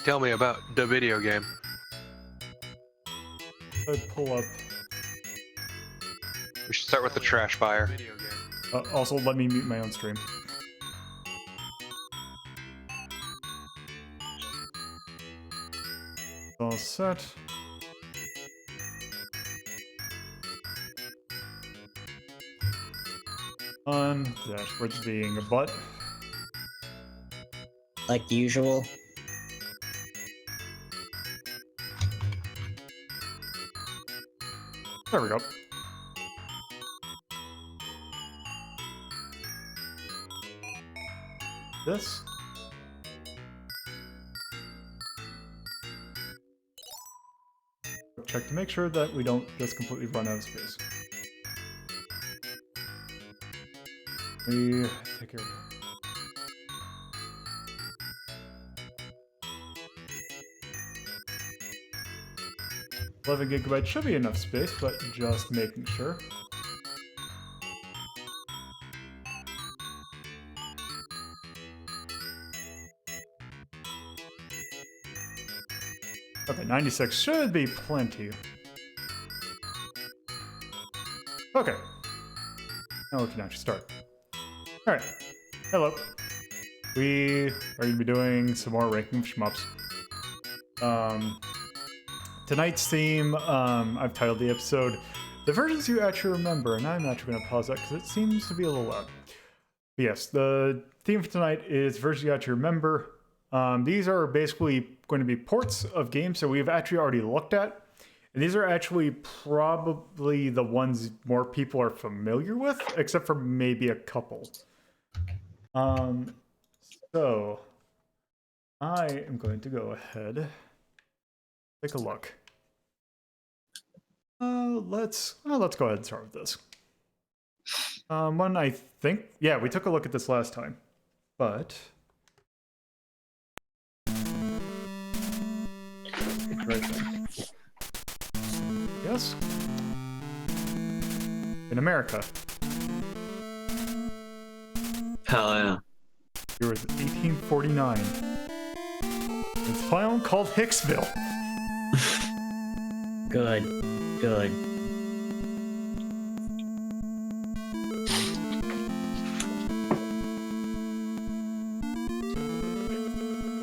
tell me about the video game. I'd pull up. We should start with the trash fire. Also, let me mute my own stream. All set. On dashboards being a butt. Like usual. There we go. This. Check to make sure that we don't just completely run out of space. We take care of that. 11 gigabytes should be enough space, but just making sure. Okay, 96 should be plenty. Okay. Now we can actually start. Alright. Hello. We are going to be doing some more ranking of Shmups. Tonight's theme, I've titled the episode, The Versions You Actually Remember, and I'm actually going to pause that because it seems to be a little loud. But yes, the theme for tonight is Versions You Actually Remember. These are basically going to be ports of games that we've actually already looked at. And these are actually probably the ones more people are familiar with, except for maybe a couple. So I am going to go ahead, take a look. Let's go ahead and start with this. One I think, yeah, we took a look at this last time, but right there. Yes. In America. Hell yeah. Year was 1849. It's a town called Hicksville. Good. Good.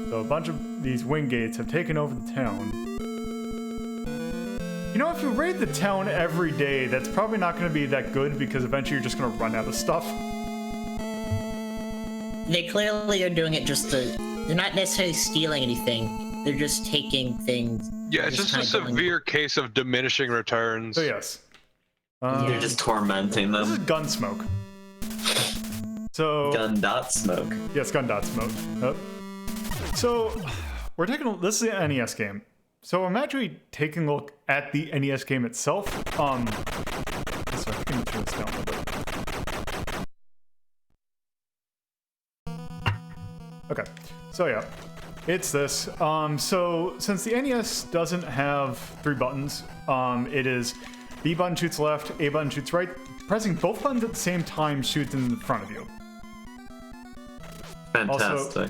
So a bunch of these wing gates have taken over the town. You know, if you raid the town every day, that's probably not going to be that good because eventually you're just going to run out of stuff. They clearly are doing it just to... They're not necessarily stealing anything. They're just taking things. Yeah, it's just a severe case of diminishing returns. So yes. You're just tormenting This is them. Gun.Smoke. So... Gun.Smoke. Yes, Gun.Smoke. So, we're taking a... This is an NES game. So I'm actually taking a look at the NES game itself. So I can turn this down a little bit. Okay, so yeah, it's this. So since the NES doesn't have 3 buttons, it is B button shoots left, A button shoots right. Pressing both buttons at the same time shoots in front of you. Fantastic.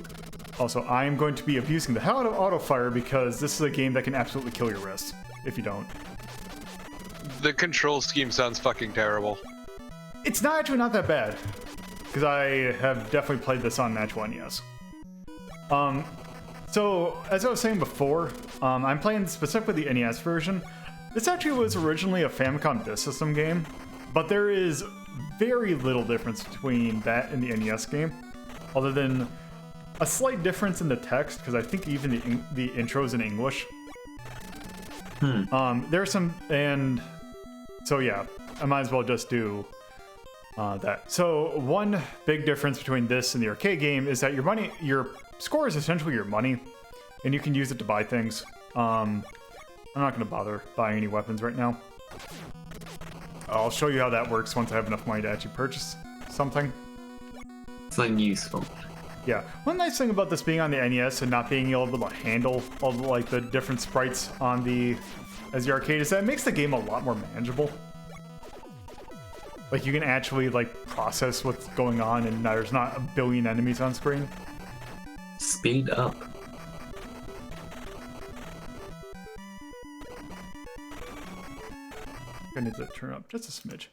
Also, I am going to be abusing the hell out of auto fire because this is a game that can absolutely kill your wrist if you don't. The control scheme sounds fucking terrible. It's actually not that bad because I have definitely played this on actual NES. So as I was saying before, I'm playing specifically the NES version. This actually was originally a Famicom Disk System game, but there is very little difference between that and the NES game, other than a slight difference in the text, because I think even the intro's in English. There's some, and so yeah, I might as well just do that. So one big difference between this and the arcade game is that your score is essentially your money, and you can use it to buy things. I'm not going to bother buying any weapons right now. I'll show you how that works once I have enough money to actually purchase something. Something useful. Yeah, one nice thing about this being on the NES and not being able to handle all the, like, the different sprites on the arcade is that it makes the game a lot more manageable. Like, you can actually, like, process what's going on and there's not a billion enemies on screen. Speed up. I need to turn up just a smidge.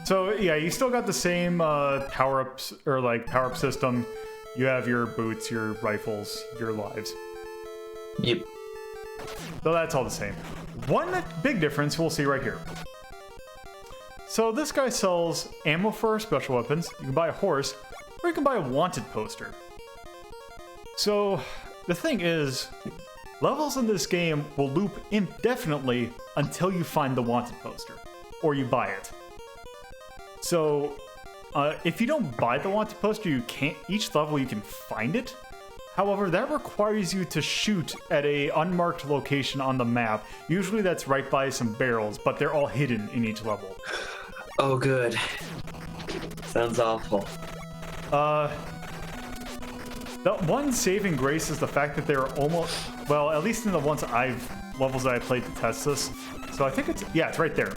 So yeah, you still got the same power-ups or like power-up system. You have your boots, your rifles, your lives. Yep. So that's all the same. One big difference we'll see right here. So this guy sells ammo for special weapons. You can buy a horse, or you can buy a wanted poster. So the thing is, levels in this game will loop indefinitely until you find the wanted poster, or you buy it. So if you don't buy the wanted poster, you can't. Each level you can find it. However, that requires you to shoot at a unmarked location on the map. Usually that's right by some barrels, but they're all hidden in each level. Oh, good. Sounds awful. The one saving grace is the fact that they're almost, well, at least in the levels that I played to test this. So I think it's right there.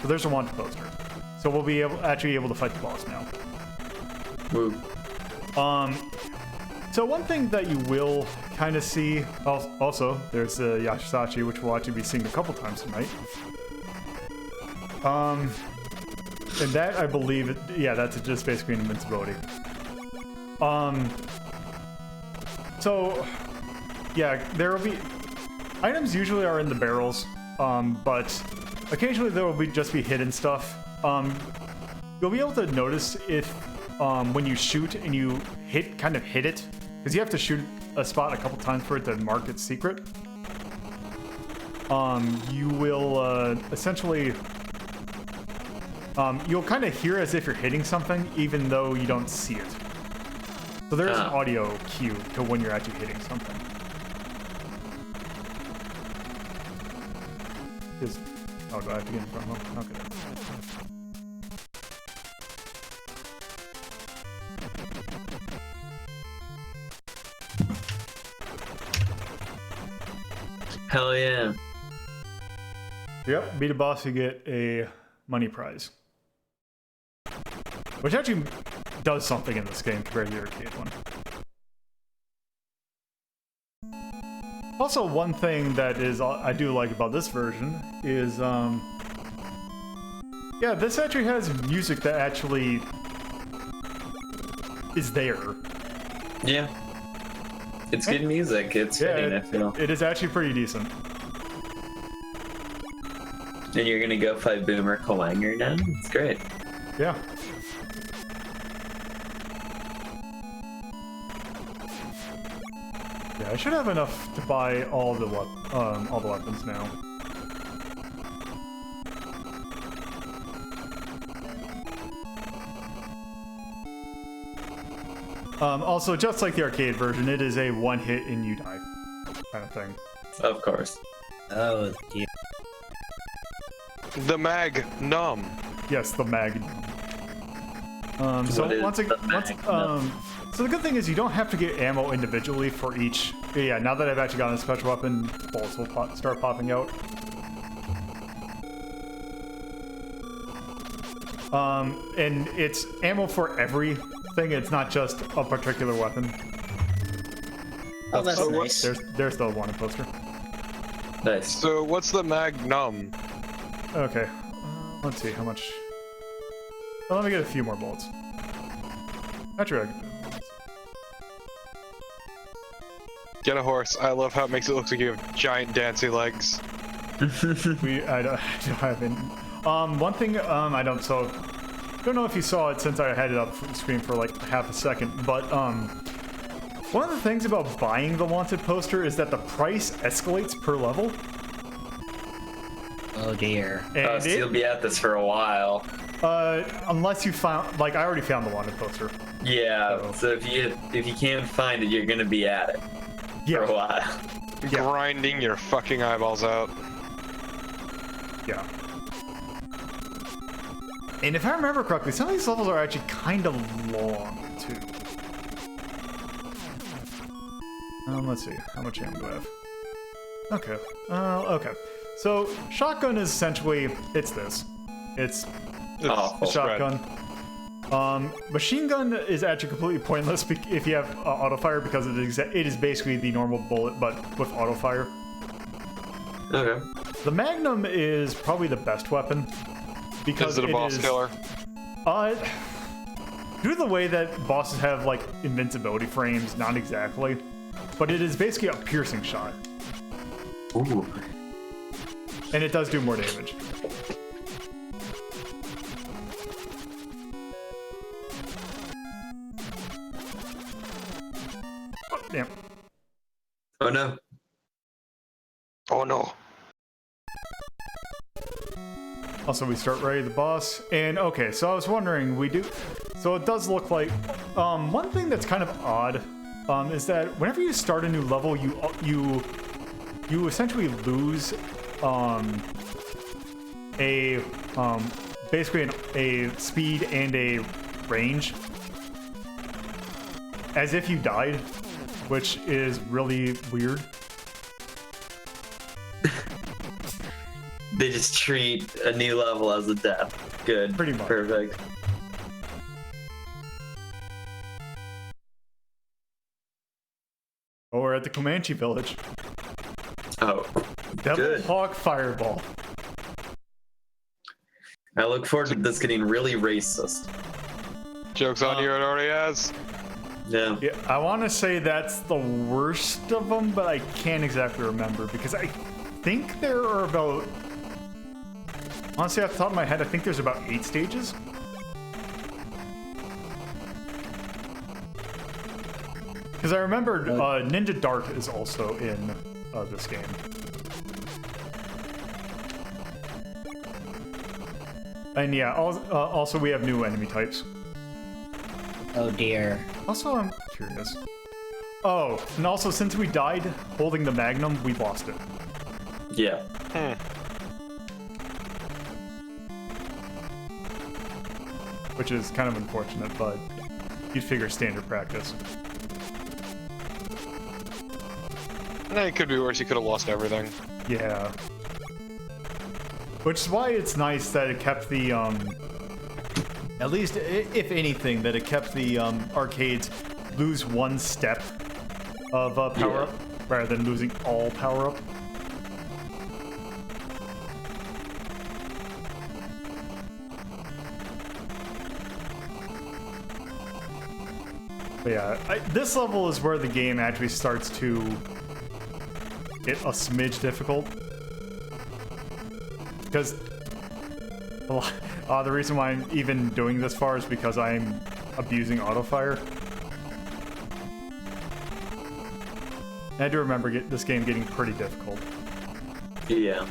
So there's a wanted poster. So we'll be actually able to fight the boss now. Woo. So one thing that you will kind of see, also, there's the Yashisachi, which we'll actually be seeing a couple times tonight. And that, I believe, that's just basically an invincibility. So, yeah, there will be... Items usually are in the barrels, but occasionally there will just be hidden stuff. You'll be able to notice if, when you shoot and you kind of hit it, because you have to shoot a spot a couple times for it to mark its secret. You will, essentially... you'll kind of hear as if you're hitting something, even though you don't see it. So there's an audio cue to when you're actually hitting something. Oh, do I have to get in front of them? Okay. Hell yeah. Yep, beat a boss, you get a money prize. Which actually does something in this game compared to the arcade one. Also, one thing that I do like about this version is, this actually has music that actually is there. Yeah. It's good music. It's fitting, I feel. It is actually pretty decent. And you're gonna go fight Boomer Kawanger now? It's great. Yeah. Yeah, I should have enough to buy all the weapons now. Also, just like the arcade version, it is a one hit and you die kind of thing. Of course. Oh, dear. The Magnum. Yes, the Magnum. So the good thing is you don't have to get ammo individually for each. Yeah, now that I've actually gotten a special weapon, bullets will start popping out. And it's ammo for everything. It's not just a particular weapon. Oh, that's nice. There's the wanted poster. Nice. So what's the Magnum? Okay, let's see how much. Well, let me get a few more bullets. Actually, Get a horse. I love how it makes it look like you have giant dancing legs. I don't have any. One thing I don't know if you saw it since I had it up the screen for like half a second, but one of the things about buying the wanted poster is that the price escalates per level. Oh dear. And So you'll be at this for a while. Unless you found, like, I already found the wanted poster. Yeah. So if you can't find it, you're gonna be at it for a while. Yeah. Grinding your fucking eyeballs out. Yeah. And if I remember correctly, some of these levels are actually kind of long, too. Let's see. How much ammo do I have? Okay. Okay. So, shotgun is essentially, it's this. It's Awful. a shotgun. Machine gun is actually completely pointless if you have auto fire because it is basically the normal bullet but with auto fire. Okay. The Magnum is probably the best weapon because Is it a boss killer? Due to the way that bosses have like invincibility frames, not exactly, but it is basically a piercing shot. Ooh. And it does do more damage. Oh, damn. Oh no. Oh no. Also, we start right at the boss. And okay, so I was wondering, so it does look like, one thing that's kind of odd, is that whenever you start a new level, you essentially lose, basically a speed and a range. As if you died, which is really weird. They just treat a new level as a death. Good. Pretty much. Perfect. Oh, we're at the Comanche village. Oh. Devil Good. Hawk Fireball. I look forward to this getting really racist. Joke's on you, it already has. Yeah. Yeah, I want to say that's the worst of them, but I can't exactly remember because I think there are about... Honestly, off the top of my head, I think there's about 8 stages. Because I remember Ninja Dart is also in this game. And yeah, also we have new enemy types. Oh dear. Also, I'm curious. Oh, and also since we died holding the Magnum, we lost it. Yeah. Which is kind of unfortunate, but you'd figure standard practice. It could be worse. You could have lost everything. Yeah. Which is why it's nice that it kept the, at least, if anything, that it kept the arcades lose one step of power-up, rather than losing all power-up. But yeah, this level is where the game actually starts to get a smidge difficult. Because the reason why I'm even doing this far is because I'm abusing autofire. I do remember this game getting pretty difficult. Yeah.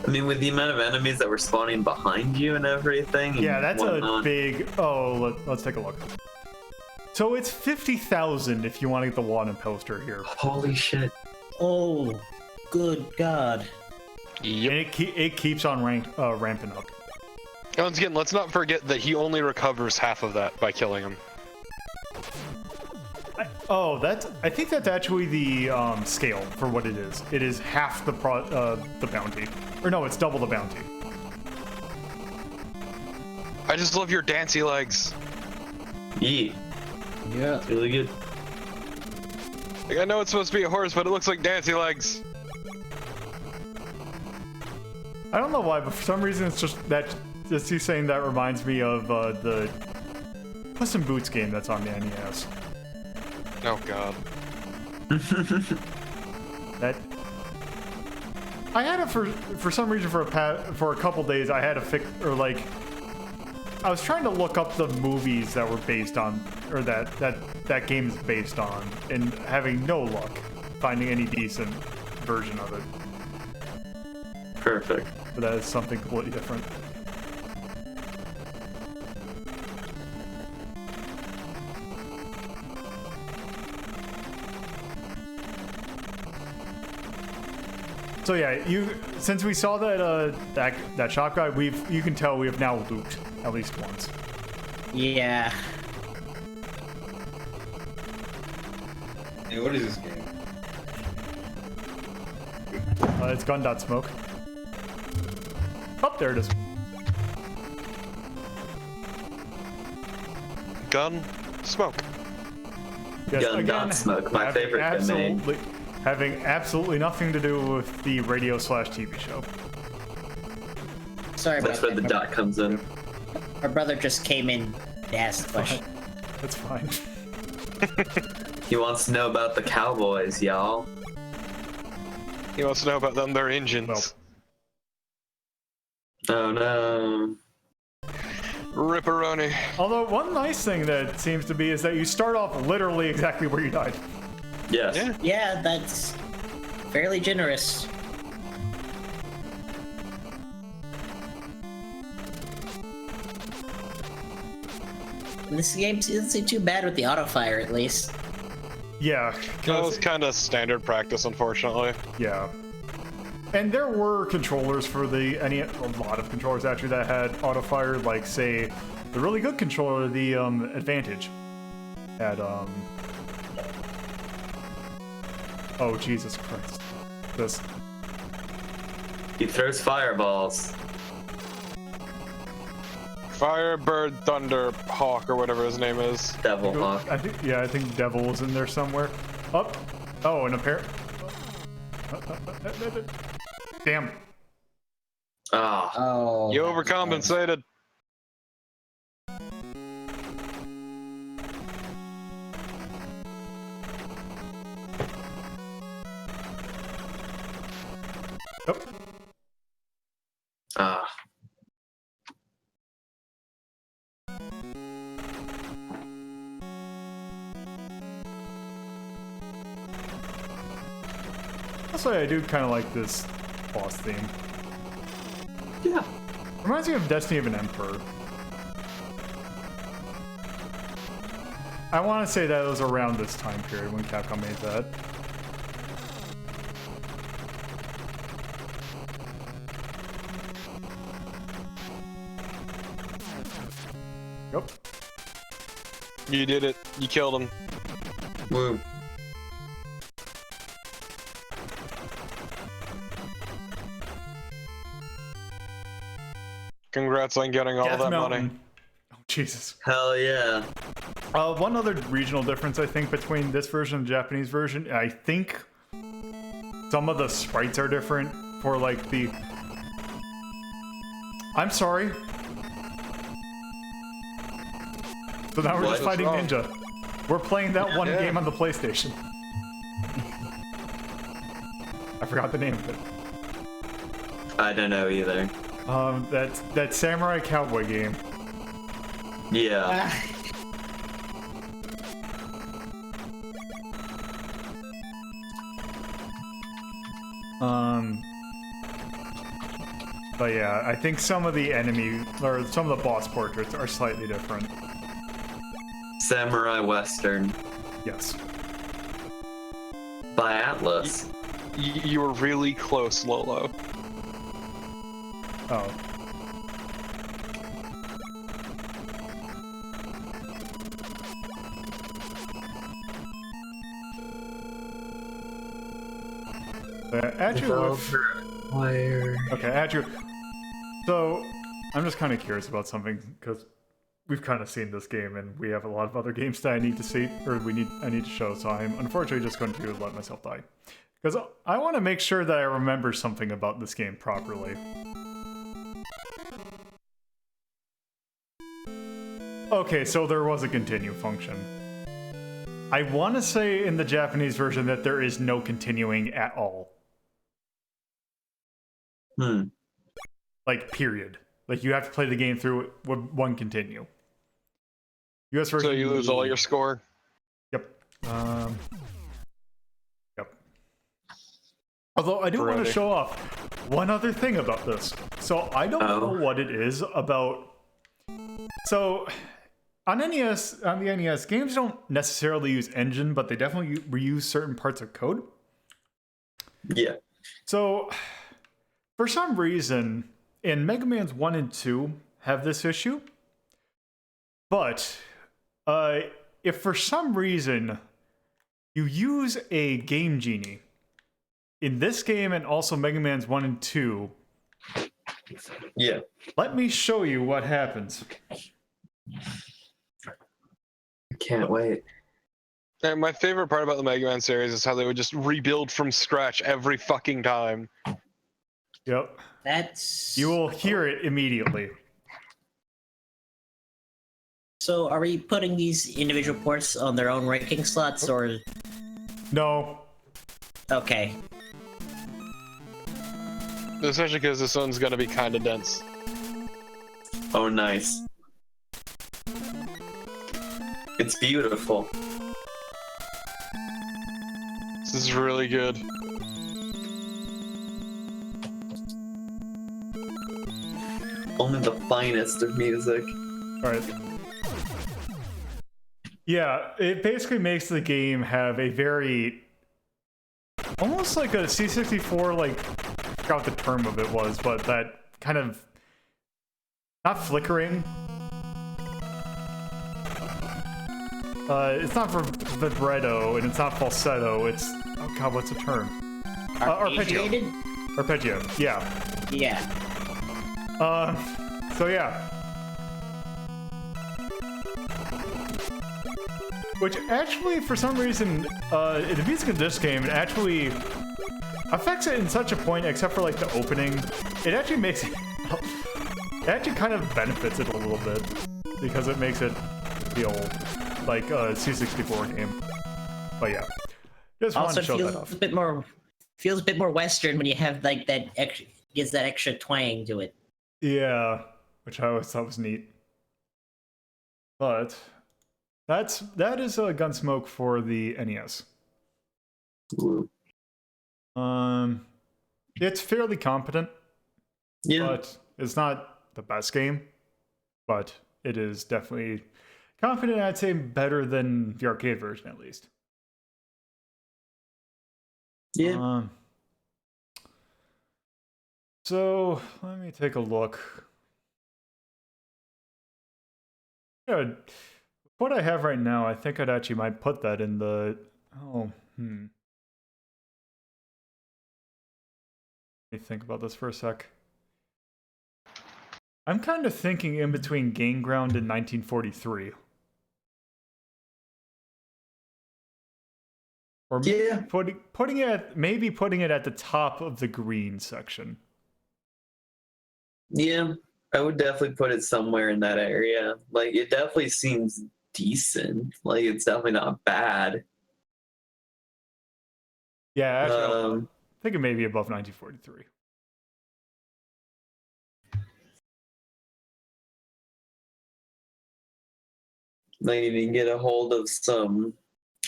I mean, with the amount of enemies that were spawning behind you and everything. And Yeah, that's whatnot. a big... Oh, let's take a look. So it's 50,000 if you want to get the Wadden poster here. Holy shit. Oh, good God. Yep. And it keeps on ramping up. And once again, let's not forget that he only recovers half of that by killing him. I think that's actually the scale for what it is. It is half the bounty. Or no, it's double the bounty. I just love your dancy legs. Yeah. Yeah. It's really good. Like, I know it's supposed to be a horse, but it looks like dancy legs. I don't know why, but for some reason it's just you saying that reminds me of the Puss in Boots game that's on the NES. Oh god. That I had it for some reason for a couple days. I had to I was trying to look up the movies that were based on, or that game is based on, and having no luck finding any decent version of it. Perfect. But that is something completely different. So yeah, since we saw that shop guy, you can tell we have now looped at least once. Yeah. Hey, what is this game? It's Gun.Smoke. Oh, there it is. Gun.Smoke. Yes, Gun.Smoke, my favorite domain. Having absolutely nothing to do with the radio/TV show. Sorry That's about where the that. dot comes in. Our brother just came in to ask the question. That's fine. He wants to know about the Cowboys, y'all. He wants to know about their engines. Oh no. Ripperoni. Although one nice thing that seems to be is that you start off literally exactly where you died. Yes. Yeah. Yeah, that's fairly generous. This game isn't too bad with the auto fire, at least. Yeah. That was kind of standard practice, unfortunately. Yeah. And there were controllers for the a lot of controllers actually that had auto fire, like say the really good controller, the Advantage, had oh Jesus Christ, this. He throws fireballs. Firebird, Thunder, Hawk, or whatever his name is. Devil Hawk. I think Devil was in there somewhere. Up. Oh, and a pair. Damn. Ah. Oh. You that's overcompensated. Oh. Ah. Also, I do kind of like this boss theme. Yeah. Reminds me of Destiny of an Emperor. I want to say that it was around this time period when Capcom made that. Yep. You did it. You killed him. Woo. Congrats on getting all Death that Mountain. money. Oh, Jesus. Hell yeah. One other regional difference, I think, between this version and the Japanese version, I think some of the sprites are different for, like, the... I'm sorry. So now we're What? just fighting What's wrong? Ninja. We're playing that one Yeah. game on the PlayStation. I forgot the name of it. I don't know either. That Samurai Cowboy game. Yeah. But yeah, I think some of the enemy, or some of the boss portraits are slightly different. Samurai Western Yes. by Atlas. You were really close, Lolo. Oh. Andrew, okay, Andrew. So, I'm just kind of curious about something because we've kind of seen this game, and we have a lot of other games that I need to see, or I need to show. So I'm unfortunately just going to let myself die because I want to make sure that I remember something about this game properly. Okay, so there was a continue function. I want to say in the Japanese version that there is no continuing at all. Like, period. Like, you have to play the game through with one continue. US version. So you lose all your score? Yep. Yep. Although I do want to show off one other thing about this. So I don't know what it is about. So on the NES, games don't necessarily use engine, but they definitely reuse certain parts of code. Yeah. So for some reason, in Mega Man's 1 and 2 have this issue. But if for some reason you use a Game Genie in this game and also Mega Man's 1 and 2, Yeah. let me show you what happens. Can't wait. And my favorite part about the Mega Man series is how they would just rebuild from scratch every fucking time. Yep. That's. You will hear it immediately. So, are we putting these individual ports on their own ranking slots, or? No. Okay. Especially because this one's gonna be kind of dense. Oh, nice. It's beautiful. This is really good. Only the finest of music. Alright. Yeah, it basically makes the game have a very... almost like a C64, like... I forgot what the term of it was, but that kind of... not flickering. It's not vibrato, and it's not falsetto, it's... oh god, what's the term? Arpeggio. Arpeggiated? Arpeggio, yeah. Yeah. So yeah. Which actually, for some reason, the music of this game actually affects it in such a point, except for like the opening. It actually makes it, it actually kind of benefits it a little bit, because it makes it feel like a C64 game. But yeah, just wanted Also to show that feels off. a bit more Western when you have like that extra, gives that extra twang to it. Yeah, which I always thought was neat. But that is a Gun.Smoke for the NES. Ooh. It's fairly competent, Yeah. but it's not the best game. But it is definitely competent. I'd say better than the arcade version, at least. Yeah. So let me take a look. Yeah, what I have right now, I think I'd actually might put that in the... oh, Let me think about this for a sec. I'm kind of thinking in between Game Ground and 1943. Or maybe Yeah. putting it at the top of the green section. Yeah. I would definitely put it somewhere in that area. Like, it definitely seems decent. Like, it's definitely not bad. Yeah, actually, I Um, think it may be above 1943. like, you can get a hold of some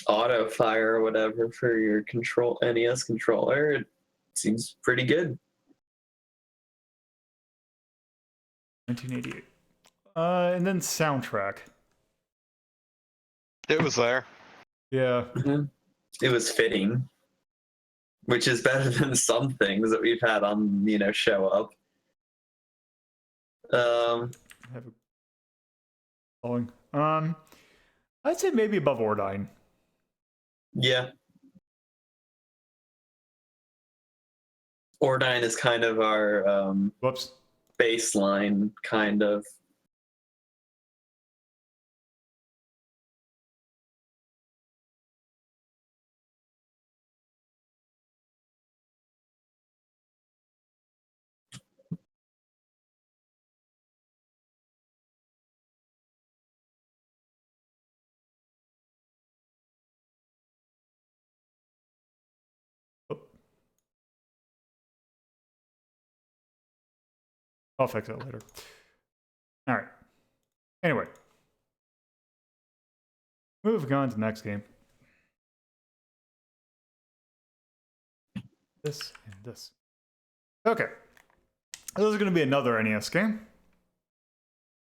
auto fire or whatever for your control NES controller. It seems pretty good. 1988. And then soundtrack. It was there. Yeah. It was fitting, which is better than some things that we've had on, show up. Have a following. I'd say maybe above Ordine. Yeah. Ordine is kind of our Whoops. baseline, kind of. I'll fix it later. All right. Anyway. Moving on to the next game. This and this. Okay. This is going to be another NES game.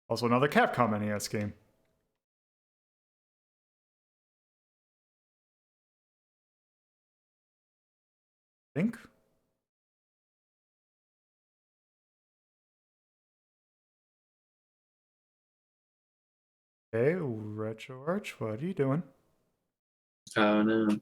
Also another Capcom NES game. I think. Hey, Retro Arch, what are you doing? Oh no.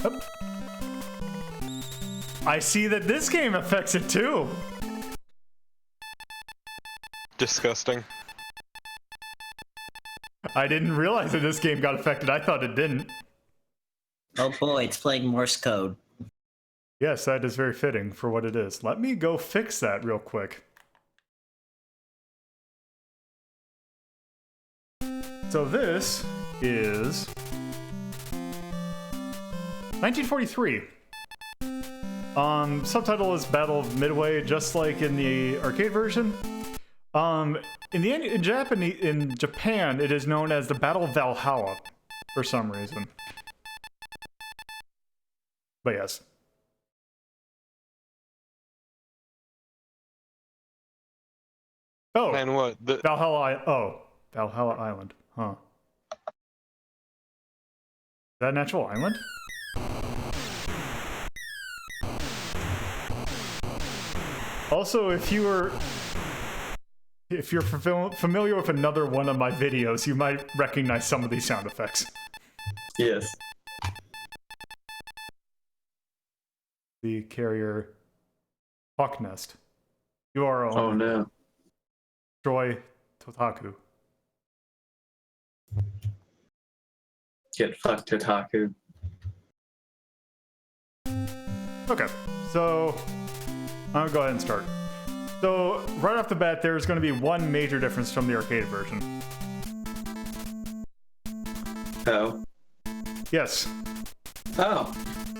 Yep. I see that this game affects it too. Disgusting. I didn't realize that this game got affected. I thought it didn't. Oh boy, it's playing Morse code. Yes, that is very fitting for what it is. Let me go fix that real quick. So this is 1943. Subtitle is Battle of Midway, just like in the arcade version. In Japan, it is known as the Battle of Valhalla for some reason. But yes. Oh, And what? Valhalla Island. Huh. Is that an actual island? Also, if you're familiar with another one of my videos, you might recognize some of these sound effects. Yes. The carrier hawk nest. URL. Oh no. Destroy Totaku. Get fucked, Totaku. Okay, so I'm gonna go ahead and start. So right off the bat, there's going to be one major difference from the arcade version. Oh. Yes. Oh.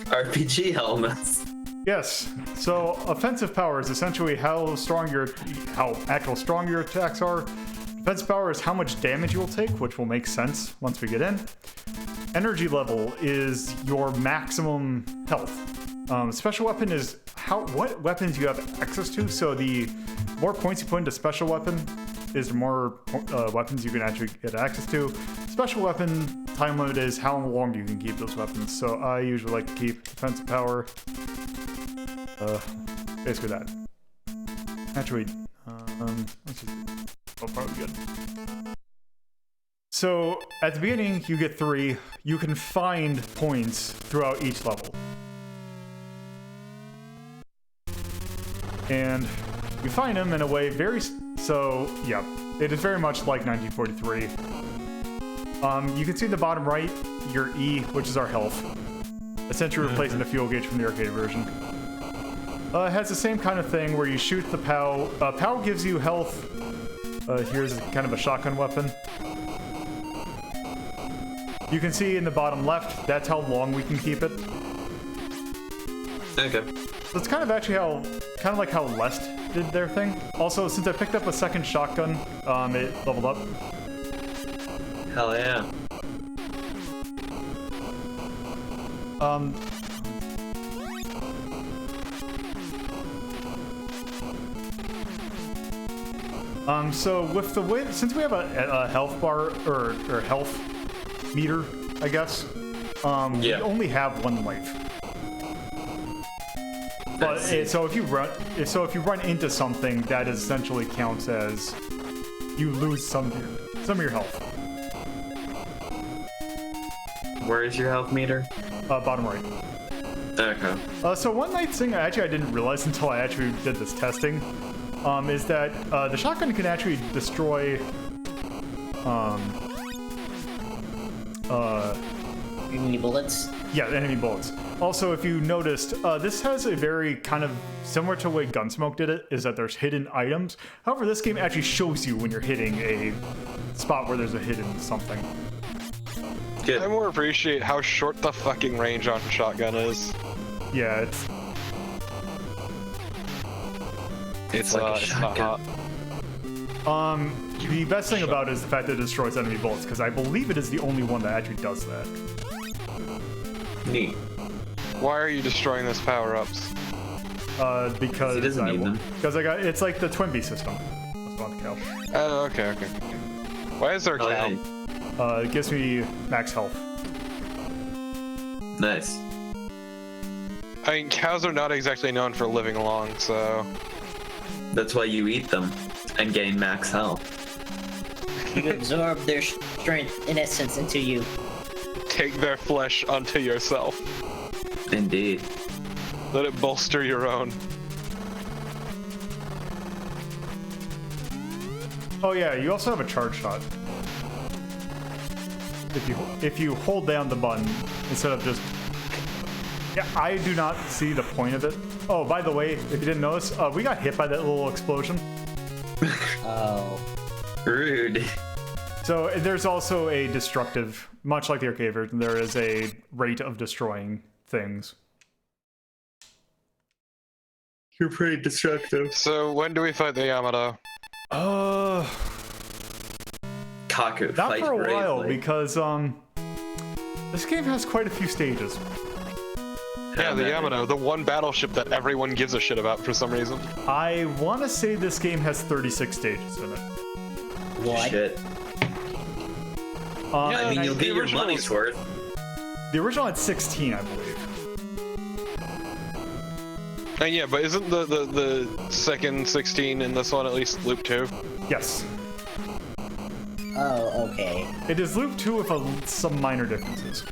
RPG helmets. Yes. So offensive power is essentially how actual strong your attacks are. Defensive power is how much damage you will take, which will make sense once we get in. Energy level is your maximum health. Special weapon is what weapons you have access to. So the more points you put into special weapon is the more weapons you can actually get access to. Special weapon time limit is how long you can keep those weapons. So I usually like to keep defensive power. Basically that. Actually, let's just probably good. So at the beginning, you get 3. You can find points throughout each level. And you find them in a way so yeah, it is very much like 1943. You can see in the bottom right, your E, which is our health. Essentially replacing the fuel gauge from the arcade version. It has the same kind of thing where you shoot the POW. POW gives you health. Here's kind of a shotgun weapon. You can see in the bottom left, that's how long we can keep it. Okay. So it's kind of actually kind of like how Lest did their thing. Also, since I picked up a second shotgun, it leveled up. Hell yeah. So with the way, since we have a health bar or health meter, I guess, we only have 1 life. But so if you run into something, that essentially counts as you lose some of your health. Where is your health meter? Bottom right. Okay. So one nice thing I didn't realize until I actually did this testing, is that the shotgun can actually destroy Enemy bullets? Yeah, enemy bullets. Also, if you noticed, this has a very kind of similar to the way Gun.Smoke did it, is that there's hidden items. However, this game actually shows you when you're hitting a spot where there's a hidden something. Good. I more appreciate how short the fucking range on shotgun is. Yeah, It's like a it's not hot. the best thing about it is the fact that it destroys enemy bullets, because I believe it is the only one that actually does that. Neat. Why are you destroying those power-ups? Because He doesn't need them. Because it's like the Twinbee system. Let's go on the cow. Oh, okay. Why is there a Oh, cow? yeah. It gives me max health. Nice. I mean, cows are not exactly known for living long, so... That's why you eat them and gain max health. You absorb their strength, in essence, into you. Take their flesh onto yourself. Indeed. Let it bolster your own. Oh yeah, you also have a charge shot. If you hold down the button instead of just... Yeah, I do not see the point of it. Oh, by the way, if you didn't notice, we got hit by that little explosion. Oh. Rude. So there's also a destructive, much like the arcade version, there is a rate of destroying things. You're pretty destructive. So when do we fight the Yamato? Kaku, Not fight for a while, bravely. because this game has quite a few stages. Yeah, the Yamato, the one battleship that everyone gives a shit about for some reason. I want to say this game has 36 stages in it. What? Shit. Yeah, I mean, you'll the get your original money's was- worth. The original had 16, I believe. Yeah, but isn't the second 16 in this one at least loop 2? Yes. Oh, okay. It is loop 2 with some minor differences.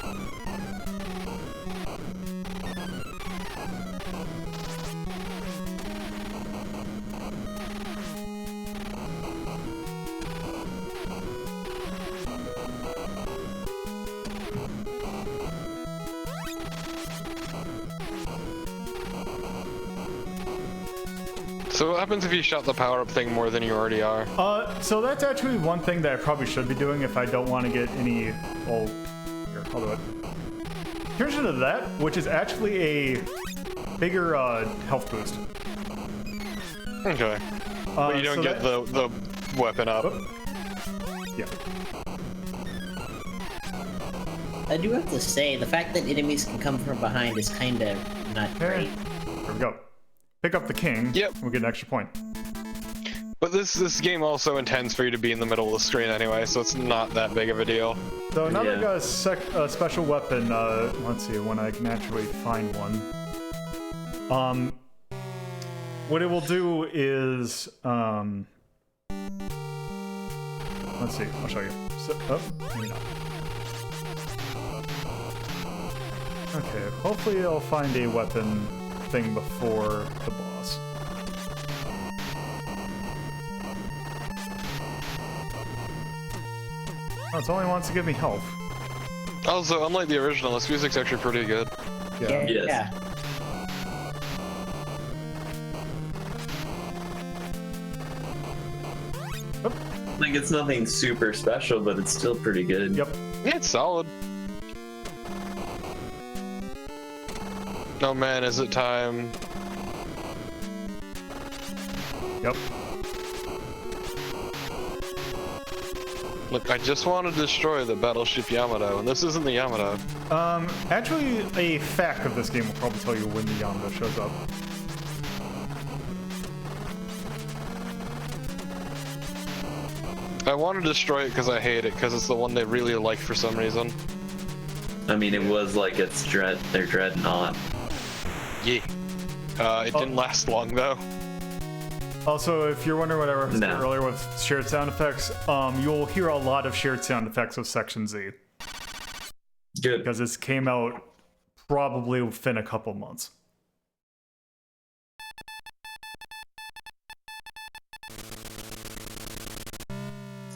So what happens if you shot the power-up thing more than you already are? So that's actually one thing that I probably should be doing if I don't want to get any... Oh, here, I'll do it. Here's into that, which is actually a bigger Okay. health boost. But you don't so get that- the weapon up. Yeah. I do have to say, the fact that enemies can come from behind is kind of not There. great. There we go. Pick up the king. Yep. We'll get an extra point. But this game also intends for you to be in the middle of the screen anyway, so it's not that big of a deal. So now that I Yeah. got a special weapon, let's see when I can actually find one. What it will do is, let's see, I'll show you. So, oh, maybe not. Okay, hopefully I'll find a weapon thing before the boss. Oh, it only wants to give me health. Also, unlike the original, this music's actually pretty good. Yeah. Yes. Yeah. Like, it's nothing super special, but it's still pretty good. Yep. Yeah, it's solid. Oh man, is it time? Yep. Look, I just want to destroy the battleship Yamato, and this isn't the Yamato. Actually, a fact of this game will probably tell you when the Yamato shows up. I want to destroy it because I hate it, because it's the one they really like for some reason. I mean, it was like it's their dreadnought. Yeah. It didn't last long though. Also, if you're wondering what I referenced No. earlier with shared sound effects, you'll hear a lot of shared sound effects with Section Z, Good. because this came out probably within a couple months.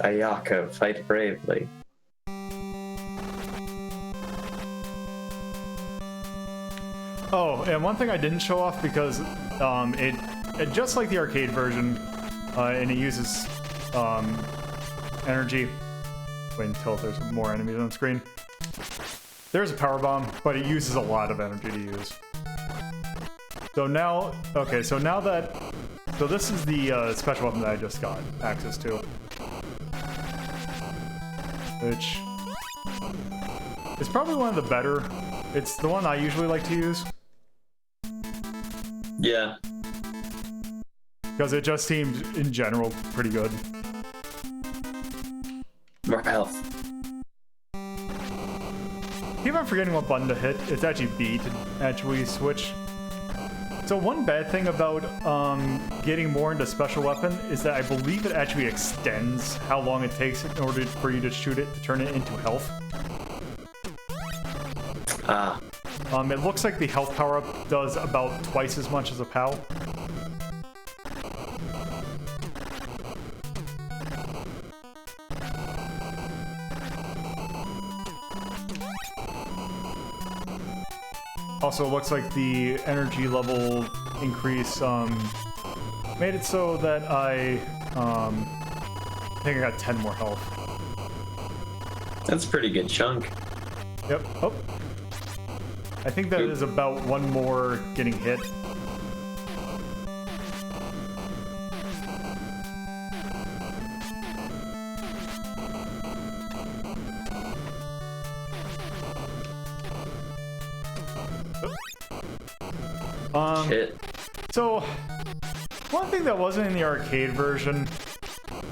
Ayako, fight bravely. Oh, and one thing I didn't show off because it just like the arcade version, and it uses energy. Wait until there's more enemies on screen. There's a power bomb, but it uses a lot of energy to use. So now, okay, so now that, so this is the special weapon that I just got access to, which is probably one of the better. It's the one I usually like to use. Yeah. Because it just seems, in general, pretty good. More health. Keep on forgetting what button to hit. It's actually B to actually switch. So one bad thing about getting more into special weapon is that I believe it actually extends how long it takes in order for you to shoot it to turn it into health. Ah. It looks like the health power-up does about twice as much as a POW. Also, it looks like the energy level increase made it so that I think I got 10 more health. That's a pretty good chunk. Yep. Oh. I think that is about one more getting hit. Shit. So, one thing that wasn't in the arcade version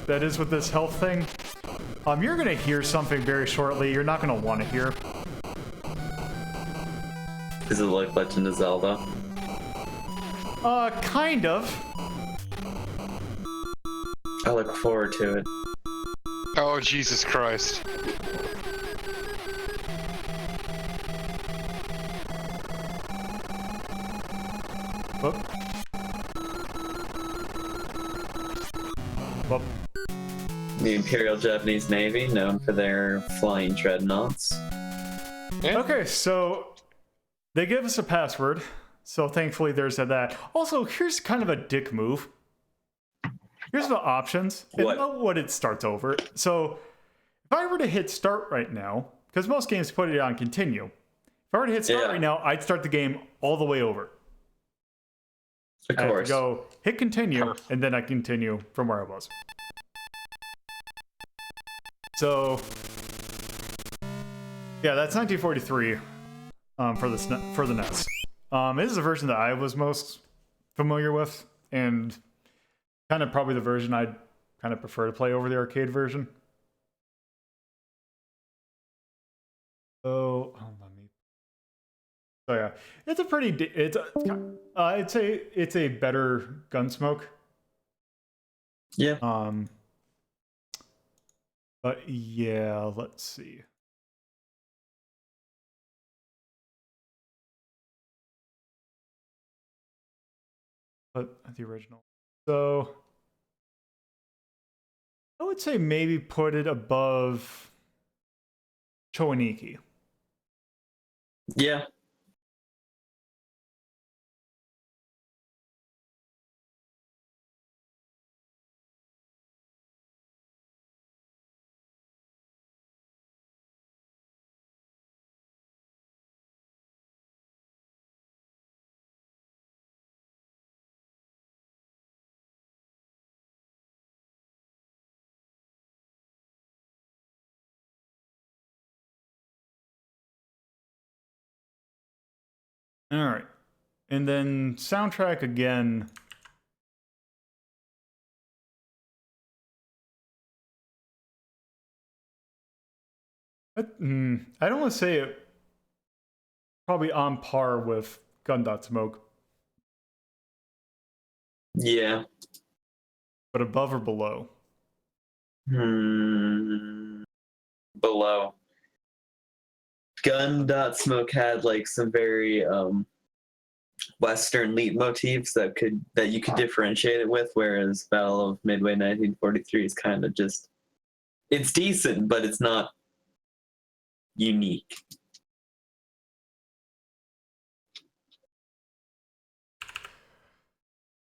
that is with this health thing, you're gonna hear something very shortly you're not gonna want to hear. Is it like Legend of Zelda? Kind of. I look forward to it. Oh, Jesus Christ. Whoop. Whoop. The Imperial Japanese Navy, known for their flying dreadnoughts. Yeah. Okay, so they give us a password, so thankfully there's that. Also, here's kind of a dick move. Here's the options. What? And not what it starts over. So if I were to hit start right now, because most games put it on continue. If I were to hit start right now, I'd start the game all the way over. Of I have to course. go hit continue, and then I continue from where I was. So, yeah, that's 1943 for the NES. It is the version that I was most familiar with, and kind of probably the version I'd kind of prefer to play over the arcade version. So, so yeah, it's a pretty. I'd say it's a better Gun.Smoke. Yeah. But yeah, let's see. But the original. So I would say maybe put it above Chowaniki. Yeah. All right. And then soundtrack again. I don't want to say it probably on par with Gun.Smoke. Yeah. But above or below? Below. Gun.Smoke had like some very Western leitmotifs that you could differentiate it with, whereas Battle of Midway 1943 is kind of just, it's decent, but it's not unique.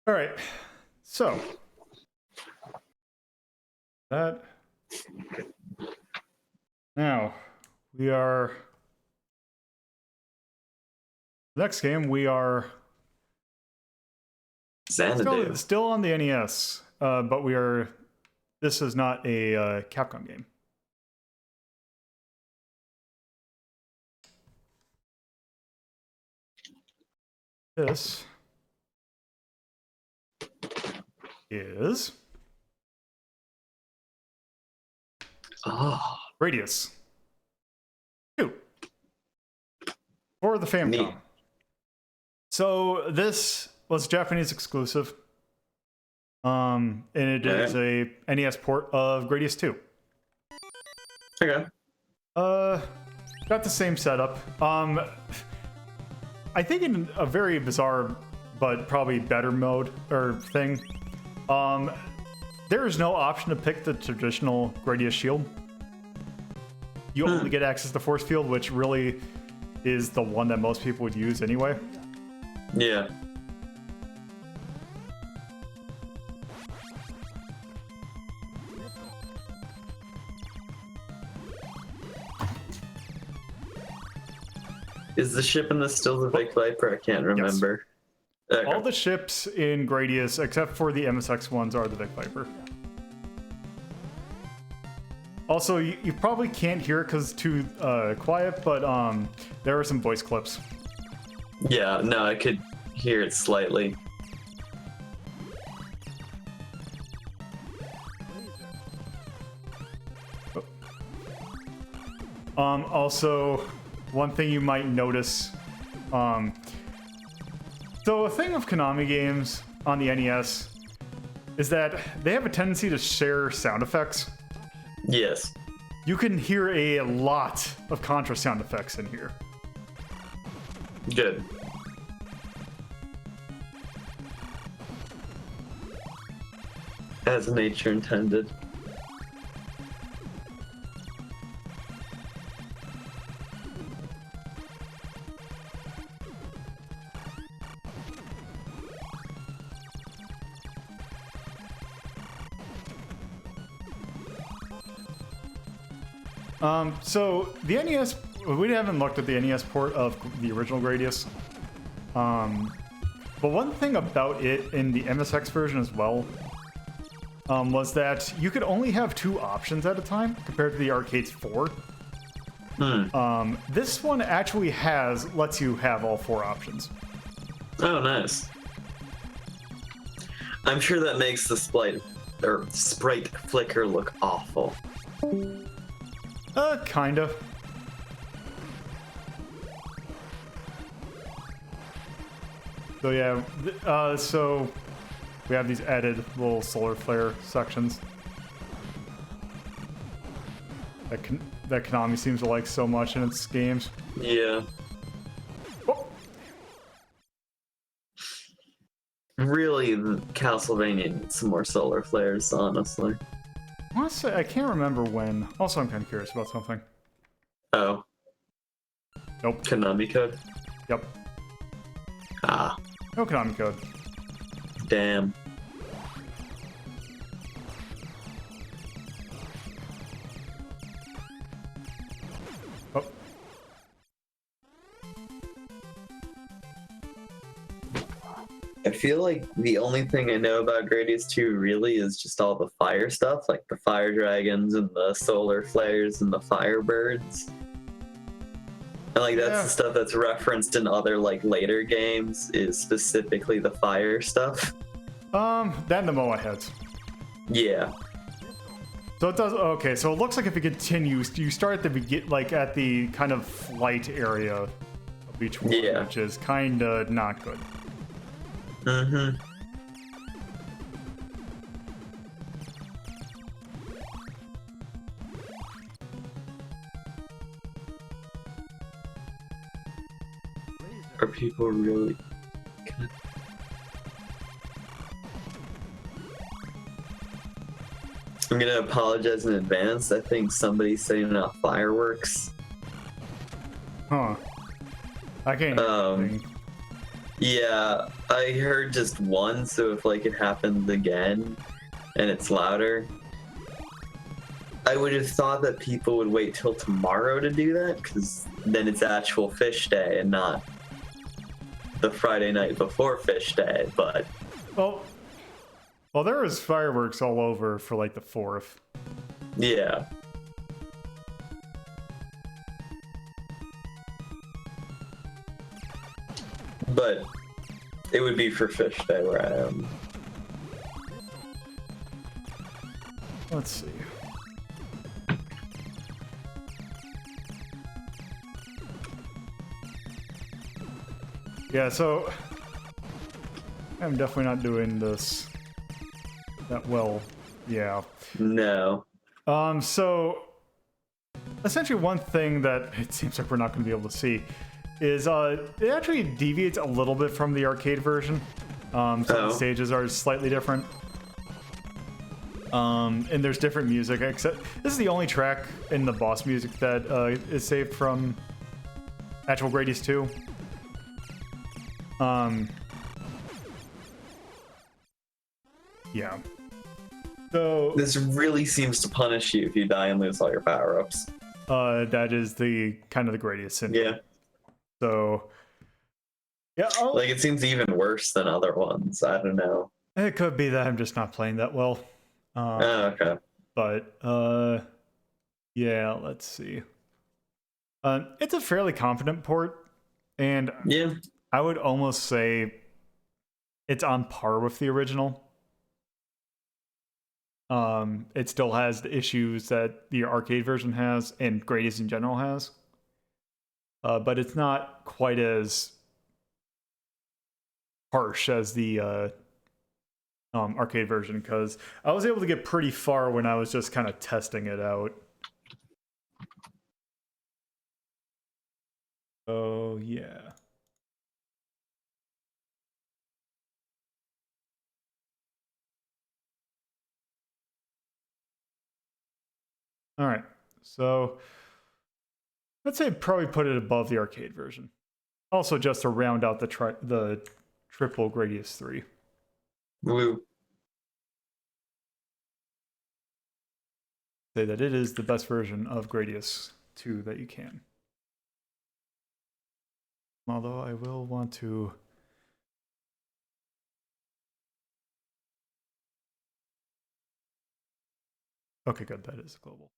All right. So that now we are next game we are Xanadu. still on the NES, but this is not a Capcom game. This is Gradius II for the Famicom. Neat. So this was Japanese exclusive, and it is a NES port of Gradius II. Okay. Got the same setup. I think in a very bizarre but probably better mode or thing, there is no option to pick the traditional Gradius shield. You only get access to force field, which really is the one that most people would use anyway. Yeah. Is the ship in this still the Big Viper? I can't remember. Yes. Okay. All the ships in Gradius, except for the MSX ones, are the Big Viper. Also, you probably can't hear it because it's too quiet, but there are some voice clips. Yeah, no, I could hear it slightly. Also, one thing you might notice, so a thing of Konami games on the NES is that they have a tendency to share sound effects. Yes. You can hear a lot of Contra sound effects in here. Good. As nature intended. So the NES, we haven't looked at the NES port of the original Gradius. But one thing about it in the MSX version as well was that you could only have 2 options at a time compared to the arcade's 4. This one actually lets you have all 4 options. Oh, nice. I'm sure that makes the sprite flicker look awful. Kinda. So yeah, so we have these added little solar flare sections that Konami seems to like so much in its games. Yeah. Oh. Really, Castlevania needs some more solar flares, honestly. Honestly, I can't remember when. Also, I'm kind of curious about something. Oh. Nope. Konami code? Yep. Ah. No Konami code. Damn. Oh. I feel like the only thing I know about Gradius II really is just all the fire stuff, like the fire dragons and the solar flares and the firebirds. And like that's the stuff that's referenced in other like later games is specifically the fire stuff. That and the Moa heads. Yeah. So it does. Okay, so it looks like if it continues, you start at the like at the kind of flight area of each one, which is kind of not good. Mm-hmm. Are people really... I'm gonna apologize in advance. I think somebody's setting off fireworks. Huh. I can't hear anything. Yeah, I heard just one, so if like it happened again and it's louder, I would have thought that people would wait till tomorrow to do that, because then it's actual fish day and not the Friday night before fish day, but... Well, there was fireworks all over for like the 4th. Yeah. But it would be for fish day where I am. Let's see. Yeah, so I'm definitely not doing this that well. Yeah. No. So essentially one thing that it seems like we're not going to be able to see is it actually deviates a little bit from the arcade version. So the stages are slightly different. And there's different music, except this is the only track in the boss music that is saved from actual Gradius II. Yeah. So This really seems to punish you if you die and lose all your power-ups. that is the kind of the Gradius syndrome. Yeah. So yeah, Like, it seems even worse than other ones. I don't know. it could be that I'm just not playing that well. Okay. But yeah, let's see. It's a fairly competent port, and Yeah. I would almost say it's on par with the original. It still has the issues that the arcade version has and Gradius in general has. But it's not quite as harsh as the arcade version, because I was able to get pretty far when I was just kind of testing it out. Oh, yeah. All right, so let's say probably put it above the arcade version. Also, just to round out the triple Gradius III. Woo. Say that it is the best version of Gradius II that you can. Although I will want to... Okay, good, that is global.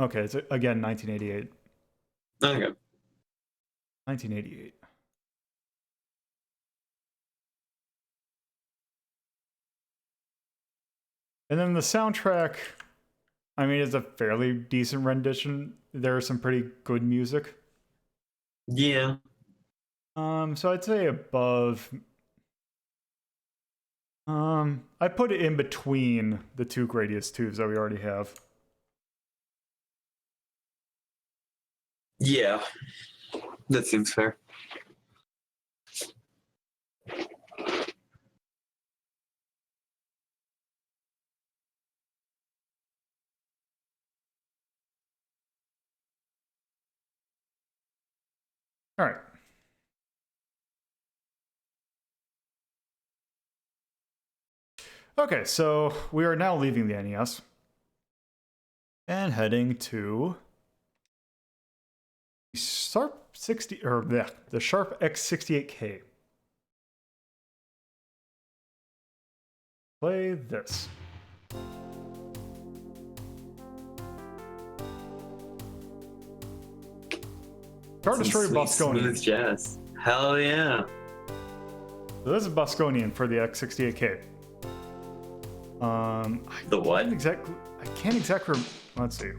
Okay, it's again 1988. Okay. 1988. And then the soundtrack, I mean, is a fairly decent rendition. There is some pretty good music. Yeah. So I'd say above. I put it in between the two Gradius IIs that we already have. Yeah. That seems fair. All right. Okay, so we are now leaving the NES and heading to the Sharp 60 or the Sharp X68K. Play this. Star Destroyer Bosconian. Smooth jazz. Hell yeah. So this is Bosconian for the X68K. The what? I can't exactly. Let's see. I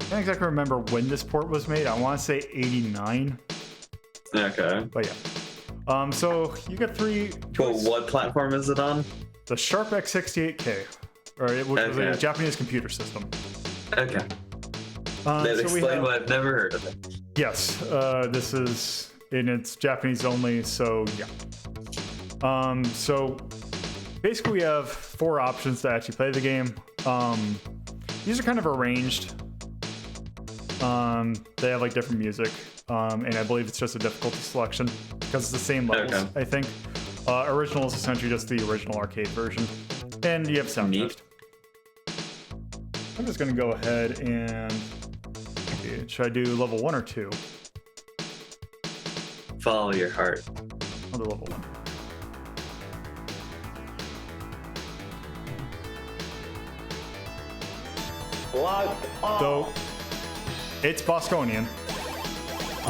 can't exactly remember when this port was made. I want to say 89. Okay. But yeah. So you get three. Well, what platform is it on? The Sharp X68K, or it was a Japanese computer system. Okay. That explains why I've never heard of it. Yes, this is and it's Japanese only. So yeah. So basically, we have 4 options to actually play the game. These are kind of arranged. They have like different music, and I believe it's just a difficulty selection because it's the same levels. Okay. I think original is essentially just the original arcade version, and you have sound test. I'm just gonna go ahead and should I do level 1 or 2? Follow your heart. I'll do level 1. So it's Bosconian.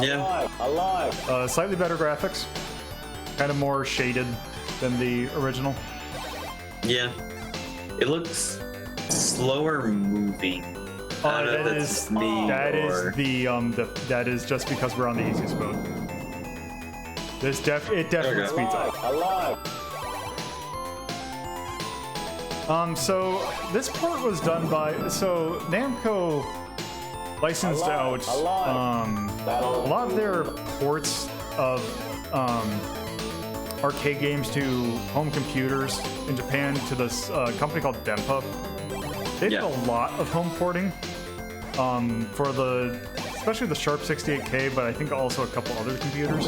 Yeah. Alive. Slightly better graphics, kind of more shaded than the original. Yeah. It looks slower moving. That is just because we're on the easiest mode. It definitely speeds up. Alive. So this port was done by Namco licensed out a lot of their ports of arcade games to home computers in Japan to this company called Denpa. They did a lot of home porting for especially the Sharp 68K, but I think also a couple other computers.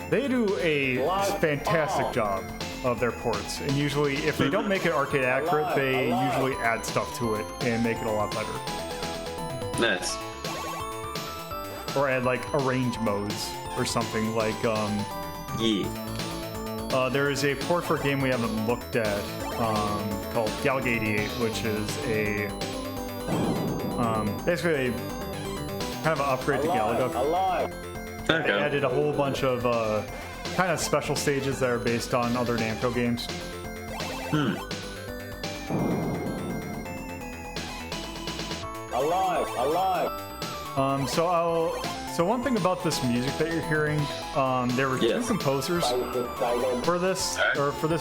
They do a fantastic job of their ports, and usually if they don't make it arcade accurate, they usually add stuff to it and make it a lot better. Nice. Or add like arrange modes or something like there is a port for a game we haven't looked at called Galaga 88, which is a basically a kind of an upgrade to Galaga. Okay. They added a whole bunch of kind of special stages that are based on other Namco games. So one thing about this music that you're hearing, there were two composers for this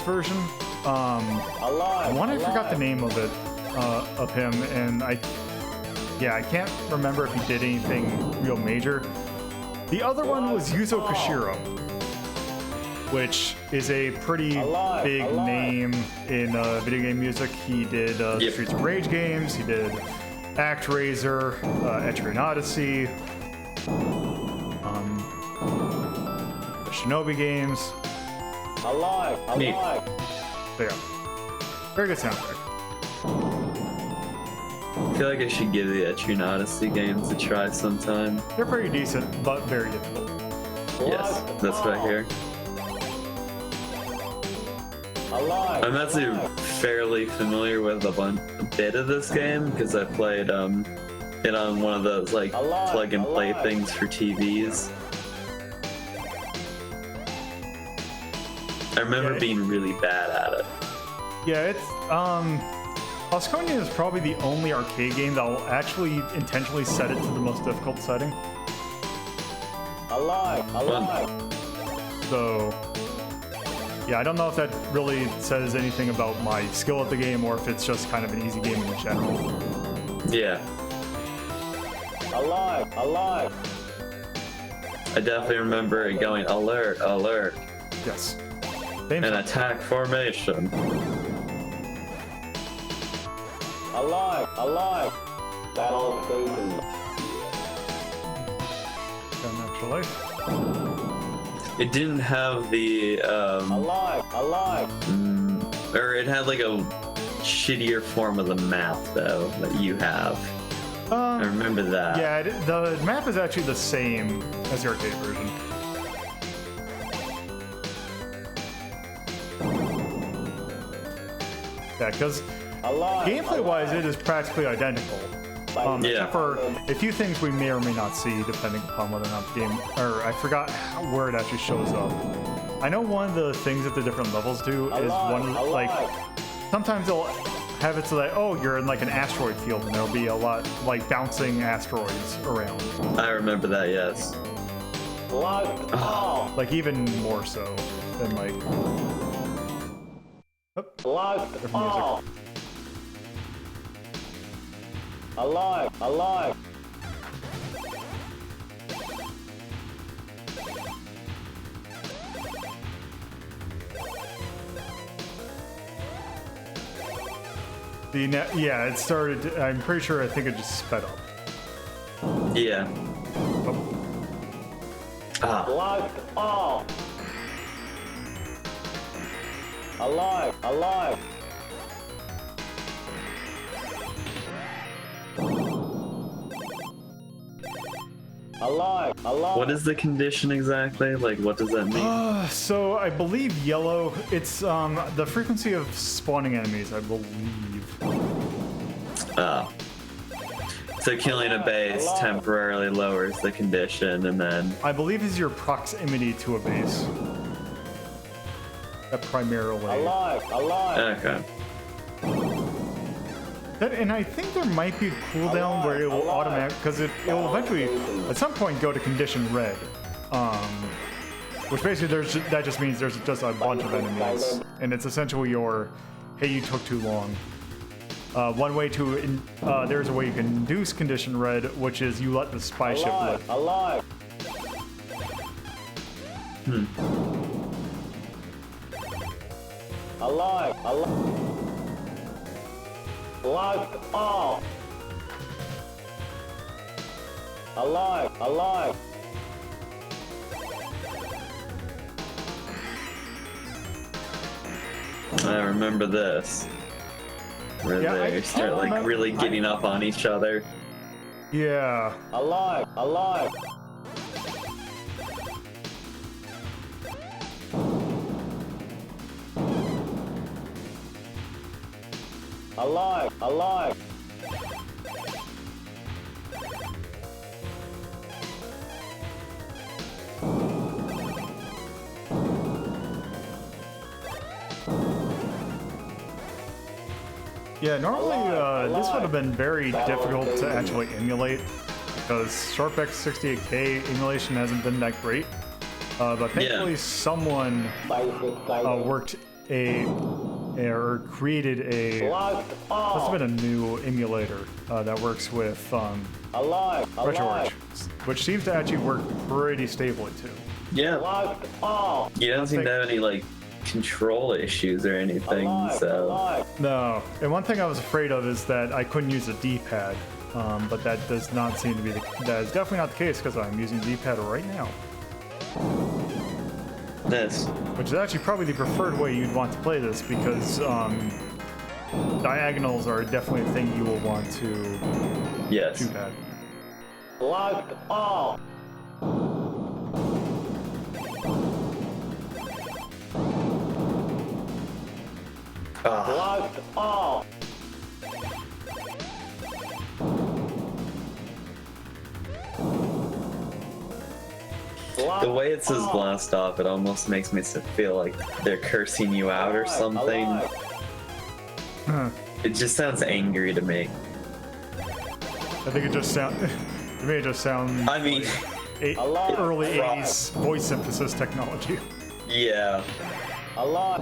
version. One I forgot the name of it of him, and I can't remember if he did anything real major. The other one was Yuzo Koshiro, which is a pretty big name in video game music. He did Streets of Rage games, he did ActRaiser, Etrian Odyssey, the Shinobi games. Neat. So yeah, very good soundtrack. I feel like I should give the Etrian Odyssey games a try sometime. They're pretty decent, but very difficult. Yes, that's what I hear. I'm actually fairly familiar with a bit of this game because I played it on one of those like plug and play things for TVs. I remember being really bad at it. Yeah, it's Bosconian is probably the only arcade game that will actually intentionally set it to the most difficult setting. So, yeah, I don't know if that really says anything about my skill at the game or if it's just kind of an easy game in general. Yeah. I definitely remember it going alert, alert. Yes. An attack formation. Battle station. Extra life. It didn't have the or it had like a shittier form of the map though that you have. I remember that. Yeah, the map is actually the same as the arcade version. Yeah, because gameplay-wise, it is practically identical. Except for a few things we may or may not see, depending upon whether or not the game... Or I forgot where it actually shows up. I know one of the things that the different levels do is like... Sometimes they'll have it so that, oh, you're in like an asteroid field, and there'll be a lot like bouncing asteroids around. I remember that, yes. Like even more so than like... different music. Alive! Yeah, it started. I'm pretty sure. I think it just sped up. Yeah. Locked off! Alive! What is the condition exactly? Like, what does that mean? So I believe yellow. It's the frequency of spawning enemies. I believe. Oh. So killing a base temporarily lowers the condition, and then... I believe is your proximity to a base. That primarily. Alive! Okay. And I think there might be a cooldown where it will automatically, because it will eventually, at some point, go to condition red. Which basically that just means there's just a bunch of enemies, and it's essentially your hey, you took too long. One way to, there's a way you can induce condition red, which is you let the spy ship live. Alive! Alive! Alive! Locked off! Alive! Alive! I remember this. Where Yeah, I they start like remember- really getting up on each other. Yeah. Alive! Alive! Alive! Alive! Yeah, normally this would have been very difficult to actually emulate because Sharp X68K emulation hasn't been that great. But thankfully someone worked or created a, Locked must off! have been a new emulator that works with Alive! RetroArch, Alive! which seems to actually work pretty stably too. Yeah. Locked off! You don't seem to have any like control issues or anything, Alive! so Alive! No, and one thing I was afraid of is that I couldn't use a D-pad, but that does not seem to be that is definitely not the case because I'm using the D-pad right now, this. which is actually probably the preferred way you'd want to play this because diagonals are definitely a thing you will want to Yes. do that. Locked off! Ah, Locked off! the way it says blast off, it almost makes me feel like they're cursing you out or something. It just sounds angry to me. I think it just sound to me it just sounds I mean, early 80s voice synthesis technology. yeah. Alive!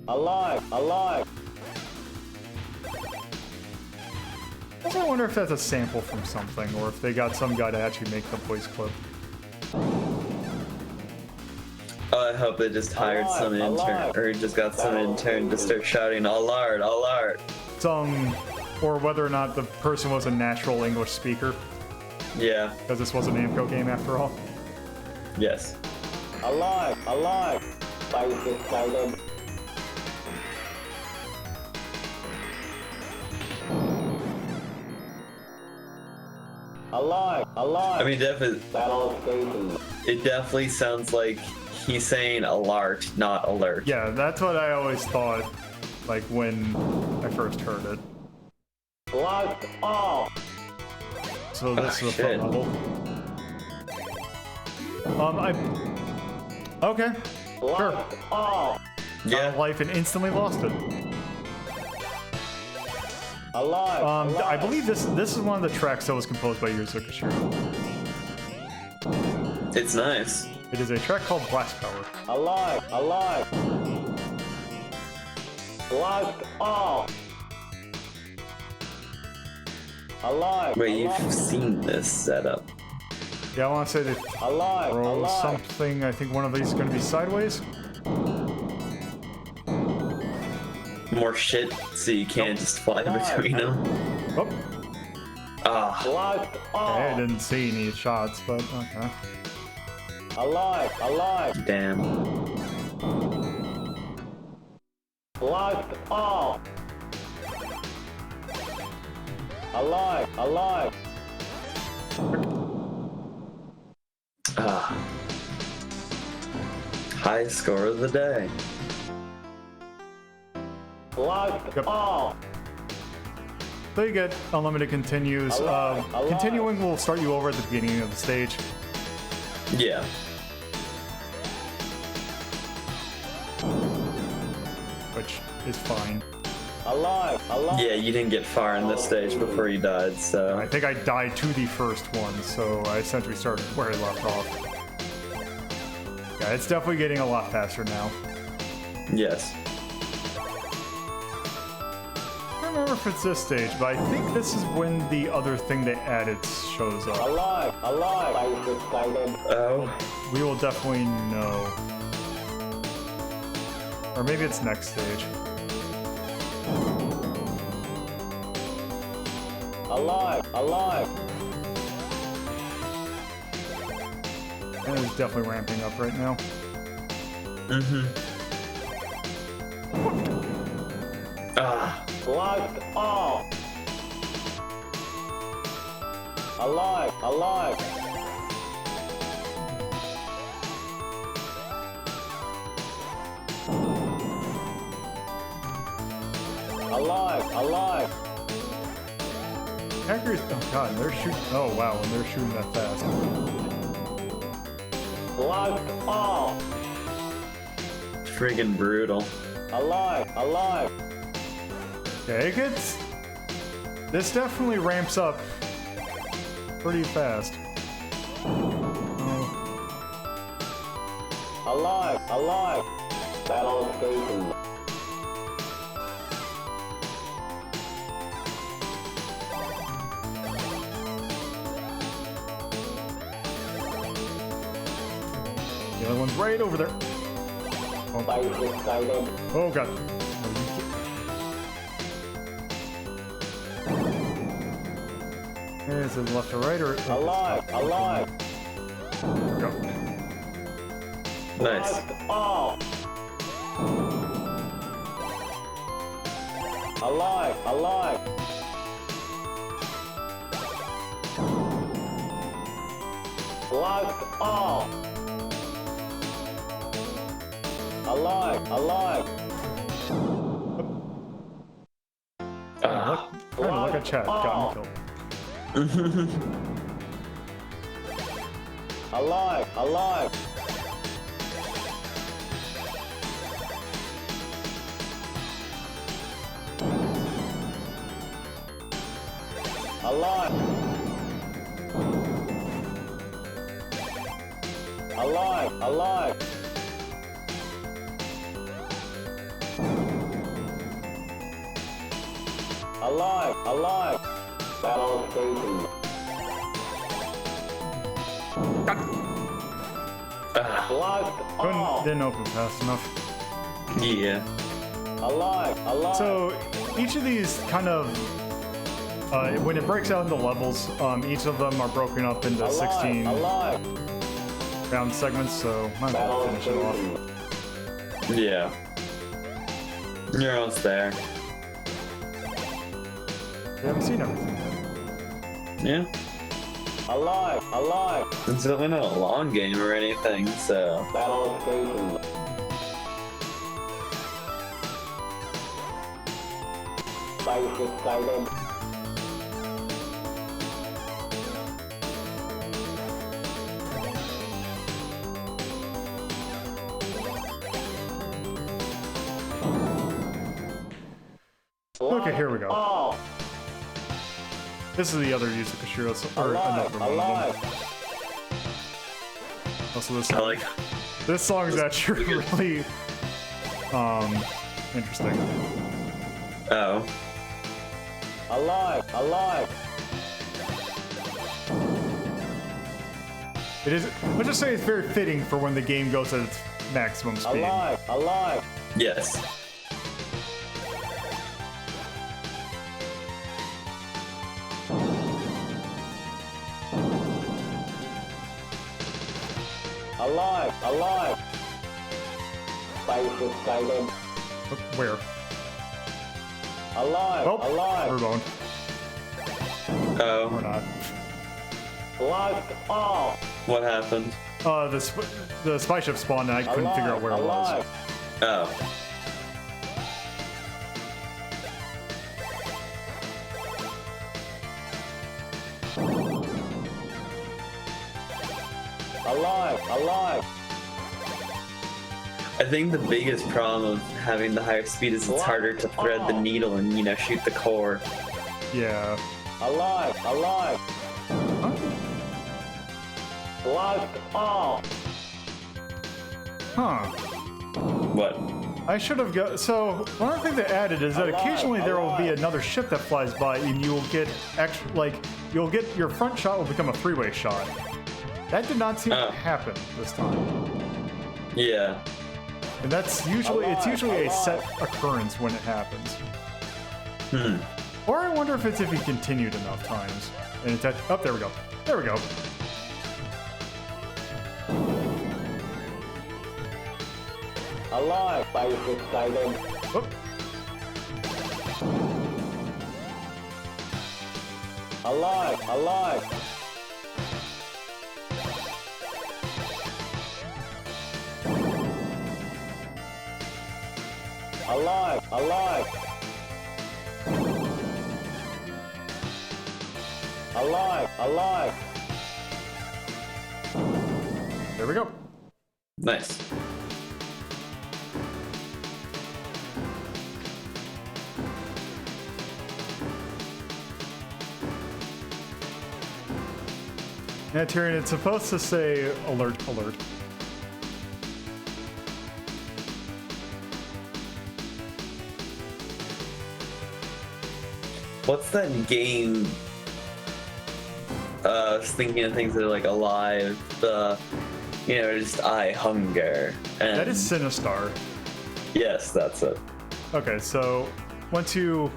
Alive! Alive! Also, I wonder if that's a sample from something, or if they got some guy to actually make the voice clip. I hope they just hired some intern, or just got some intern to start shouting "Alert! Alert!" Or whether or not the person was a natural English speaker, Yeah. because this was an Namco game after all. Yes. Alive! Alive! Spice excited. Alive! Alive! I mean, Battle stations. it definitely sounds like he's saying "alert," not "alert." Yeah, that's what I always thought, like when I first heard it. Locked off! So this Oh, is a fun shit. level. Okay. Locked off! Yeah. Life and instantly lost it. Alive! Alive! I believe this is one of the tracks that was composed by Yuzo Koshiro. It's nice. It is a track called Blast Power. Alive! Alive! Locked off! Alive! Wait, alive. you've seen this setup? Yeah, I want to say that Alive! throw Alive! something. I think one of these is going to be sideways. More shit, so you can't just fly between them. Oh, Ah, Locked okay, I off! didn't see any shots, but okay. Alive! Alive! damn. Locked off! Alive! Alive! Ah. High score of the day. Locked Yep. off! So you get unlimited continues. Alive, alive. Continuing will start you over at the beginning of the stage. Yeah. Which is fine. Alive! Alive! Yeah, you didn't get far in this stage before you died, I so. think I died to the first one, so I essentially started where I left off. Yeah, it's definitely getting a lot faster now. Yes. I don't remember if it's this stage, but I think this is when the other thing they added shows up. Alive! Alive! I was excited. Oh. We will definitely know. Or maybe it's next stage. Alive! Alive! And it's definitely ramping up right now. Mm-hmm. Ah. Blast off! Alive! Alive! Alive! Alive! Hackers, oh god, they're shooting, oh wow, and they're shooting that fast. Blast off! Friggin' brutal. Alive! Alive! Okay, it gets, this definitely ramps up pretty fast. Oh, Alive! Alive! Battle station. the other one's right over there. I was excited. Oh god. Is it left or right or? Alive! Alive! There we go. Nice. Blast off! Alive! Alive! Blast off! Alive! Alive! Look at chat. Got me killed. Alive! Alive! Alive! Alive! Alive! Alive! Alive! Battle station. Blast off! Didn't open fast enough. Yeah. Alive! Alive! So each of these kind of, when it breaks out into levels, each of them are broken up into alive! 16 Alive! round segments. So might as well Battle finish it off. station. Yeah. You're almost there. We haven't seen everything yet. Yeah. Alive! Alive! It's definitely not a long game or anything, so. Battle station. I was excited. Okay, here we go. Oh! This is the other use of Kashiro's, or Alive! another one of Alive! them. Also, this I like. this song is actually really interesting. Oh. Alive! Alive! It is. Let's just say it's very fitting for when the game goes at its maximum speed. Alive! Alive! Yes. Alive! Alive! I was excited. Where? Alive! Oh, Alive! we're going. Oh. We're not. Blast off! What happened? The spy ship spawned and I couldn't figure out where it was. Oh. Alive! Alive! I think the biggest problem of having the higher speed is it's harder to thread the needle and, you know, shoot the core. Yeah. Alive! Alive! Huh? Blast off! Huh. What? I should have got. So one of the things they added is that occasionally there will be another ship that flies by, and you will get you'll get your front shot will become a three-way shot. That did not seem to happen this time. Yeah. And that's usually it's usually a set occurrence when it happens. Or I wonder if it's if he continued enough times. And it's oh, there we go. There we go. Alive, basic Satan. Whoop. Alive, alive. Alive, alive. Alive, alive. There we go. Nice. Yeah, Tyrion, it's supposed to say alert, alert. What's that game? I was thinking of things that are like alive. Just I hunger. And That is Sinistar. yes, that's it. Okay, so once you.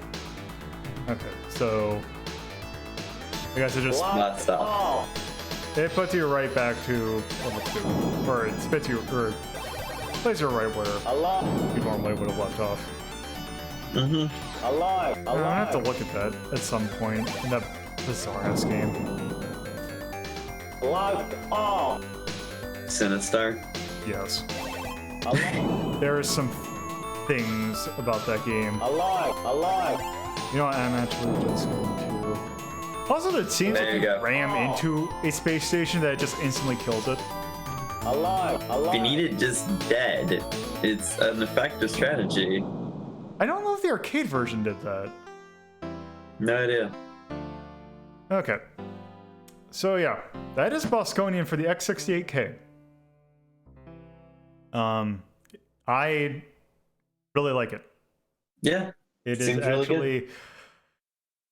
Okay, so. I guess it just. That stuff. Oh, It puts you right back to level 2. Or it spits you. Or places you right where alive, you normally would have left off. Mm-hmm. alive, I'm gonna have to alive. look at that at some point in that bizarre ass game. Lost all. Sinistar. Yes. Alive, There are some things about that game. alive, alive. You know what, I'm actually just going to. Also, it seems There like you you go. ram into a space station that it just instantly kills it. Alive, alive. If you need it just dead, it's an effective strategy. I don't know if the arcade version did that. No idea. Okay. So yeah, that is Bosconian for the X68K. I really like it. Yeah. It is Seems really actually good.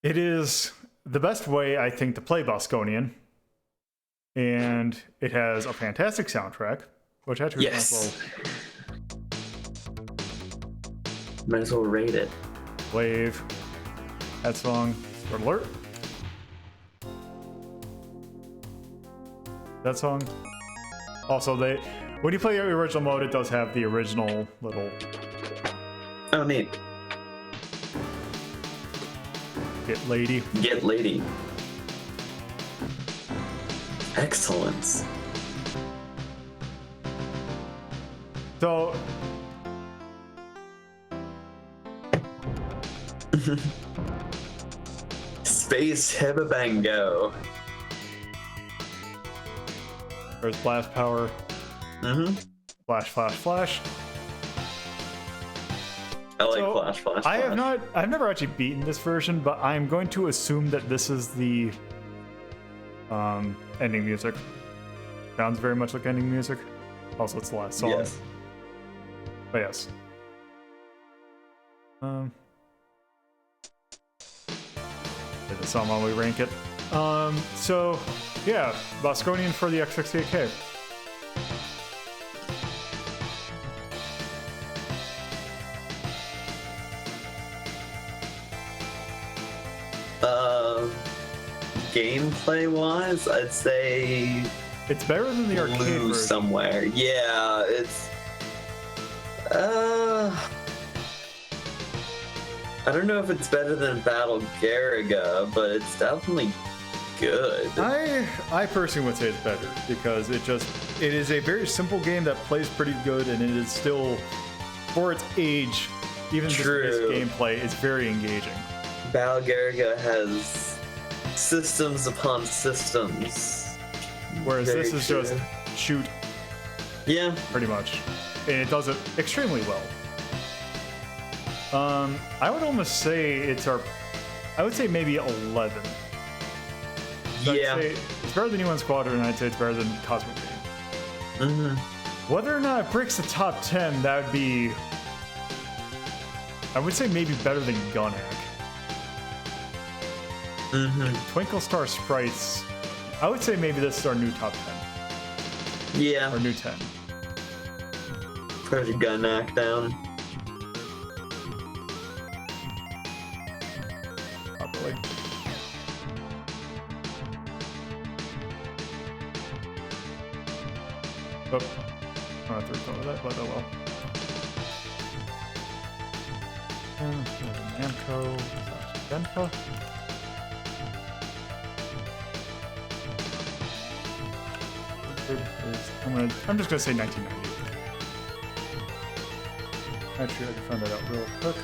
it is the best way I think to play Bosconian. And it has a fantastic soundtrack, which actually Yes. Might as well rate it. Wave. That song. Red Alert. That song. Also, when you play the original mode, it does have the original little Oh, neat. Get Lady. Get lady. Excellence. So, Space Hebabango. there's Blast Power. Mm-hmm. Flash, flash, flash. I like So, Flash, Flash, I've Flash. never actually beaten this version, but I'm going to assume that this is the ending music. Sounds very much like ending music. Also, it's the last song. Yes. But yes. Play the song while we rank it. So yeah, Bosconian for the X68K. Gameplay wise, I'd say It's better than the arcade blue version. somewhere. Yeah, it's I don't know if it's better than Battle Garaga, but it's definitely good. I personally would say it's better because it is a very simple game that plays pretty good, and it is still, for its age, even just True. this gameplay is very engaging. Battle Garaga has systems upon systems. Whereas Very this is true. just shoot Yeah, pretty much, and it does it extremely well. I would almost say I would say maybe 11. So I'd yeah. say it's better than UN Squadron, and I'd say it's better than Cosmic Game. Mm-hmm. Whether or not it breaks the top 10, that would be I would say maybe better than Gun.Hack. Twinkle Star Sprites, I would say maybe this is our new top 10. Yeah. Or new 10. Put a gun knock down. Probably. Oh, I don't have to recover that, but oh well. Namco / Denpa. I'm just gonna say 1990. Actually, I can find that out real quick.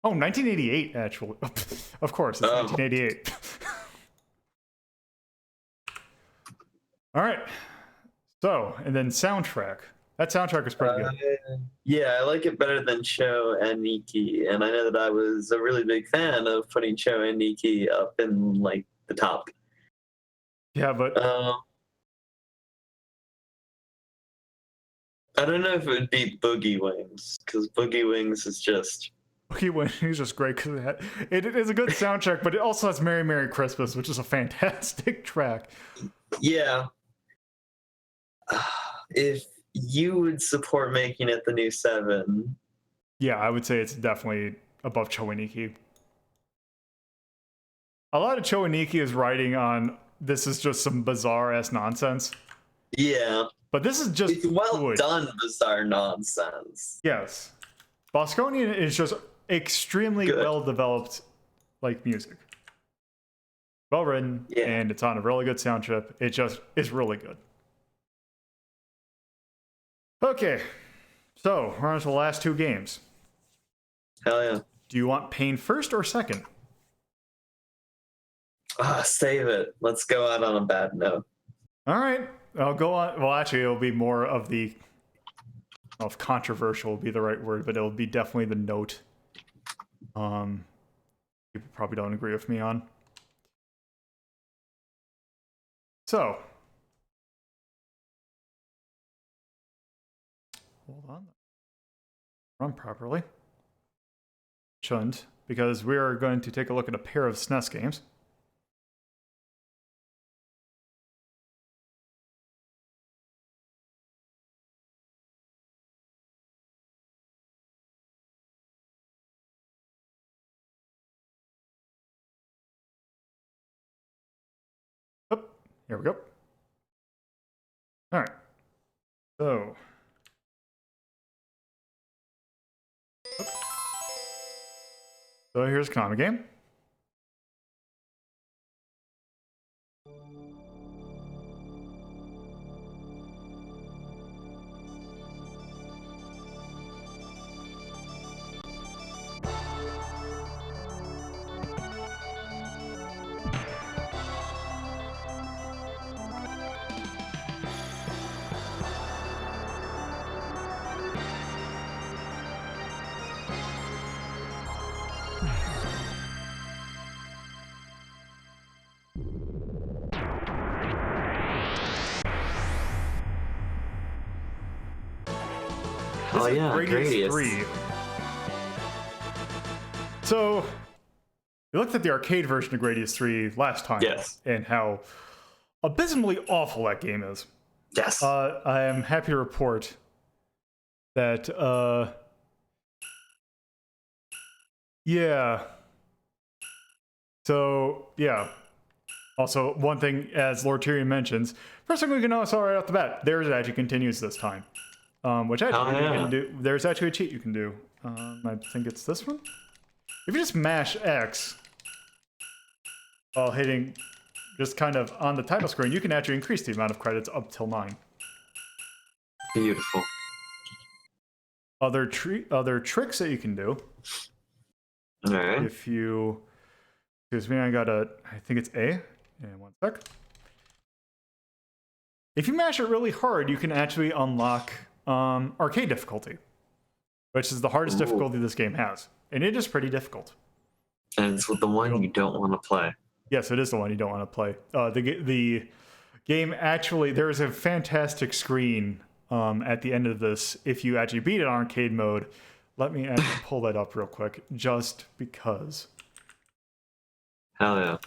Oh, 1988, actually. Of course, it's 1988. All right. So, and then soundtrack. That soundtrack is pretty good. Yeah, I like it better than Cho and Nikki, and I know that I was a really big fan of putting Cho and Nikki up in like the top. Yeah, but I don't know if it would beat Boogie Wings, because Boogie Wings is just... Boogie Wings is just great because it is a good soundtrack, but it also has Merry Merry Christmas, which is a fantastic track. Yeah. If you would support making it the new 7. Yeah, I would say it's definitely above Cho and Nikki. A lot of Cho and Nikki is writing on this is just some bizarre ass nonsense. Yeah. But this is just It's well good. done bizarre nonsense. Yes. Bosconian is just extremely Good. well developed like music. Well written, Yeah. and it's on a really good sound chip. It just is really good. Okay, so we're on to the last 2 games. Hell yeah. Do you want Pain first or second? Save it. Let's go out on a bad note. All right, I'll go on. Well, actually, it'll be more of the controversial will be the right word, but it'll be definitely the note. People probably don't agree with me on. So, hold on. Run properly. Shouldn't, because we are going to take a look at a pair of SNES games. Oh, here we go. All right. So. So here's a Konami game. Oh yeah, Gradius Gradius. III. So, we looked at the arcade version of Gradius III last time. Yes. And how abysmally awful that game is. Yes. I am happy to report that, yeah. So, yeah. Also, one thing, as Lord Tyrion mentions, first thing we can notice right off the bat, there's actually continues this time. Which actually you can do. There's actually a cheat you can do. I think it's this one. If you just mash X while hitting just kind of on the title screen, you can actually increase the amount of credits up till 9. Beautiful. Other tricks that you can do. All right. If you, excuse me, I think it's A. And one sec. If you mash it really hard, you can actually unlock arcade difficulty, which is the hardest difficulty this game has, and it is pretty difficult. And it's the one you don't want to play. Yes, it is the one you don't want to play. The game actually, there is a fantastic screen at the end of this if you actually beat it on arcade mode. Let me actually pull that up real quick, just because. Hell yeah.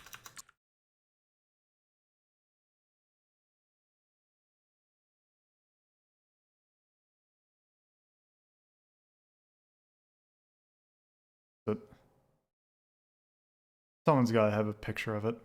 But someone's got to have a picture of it.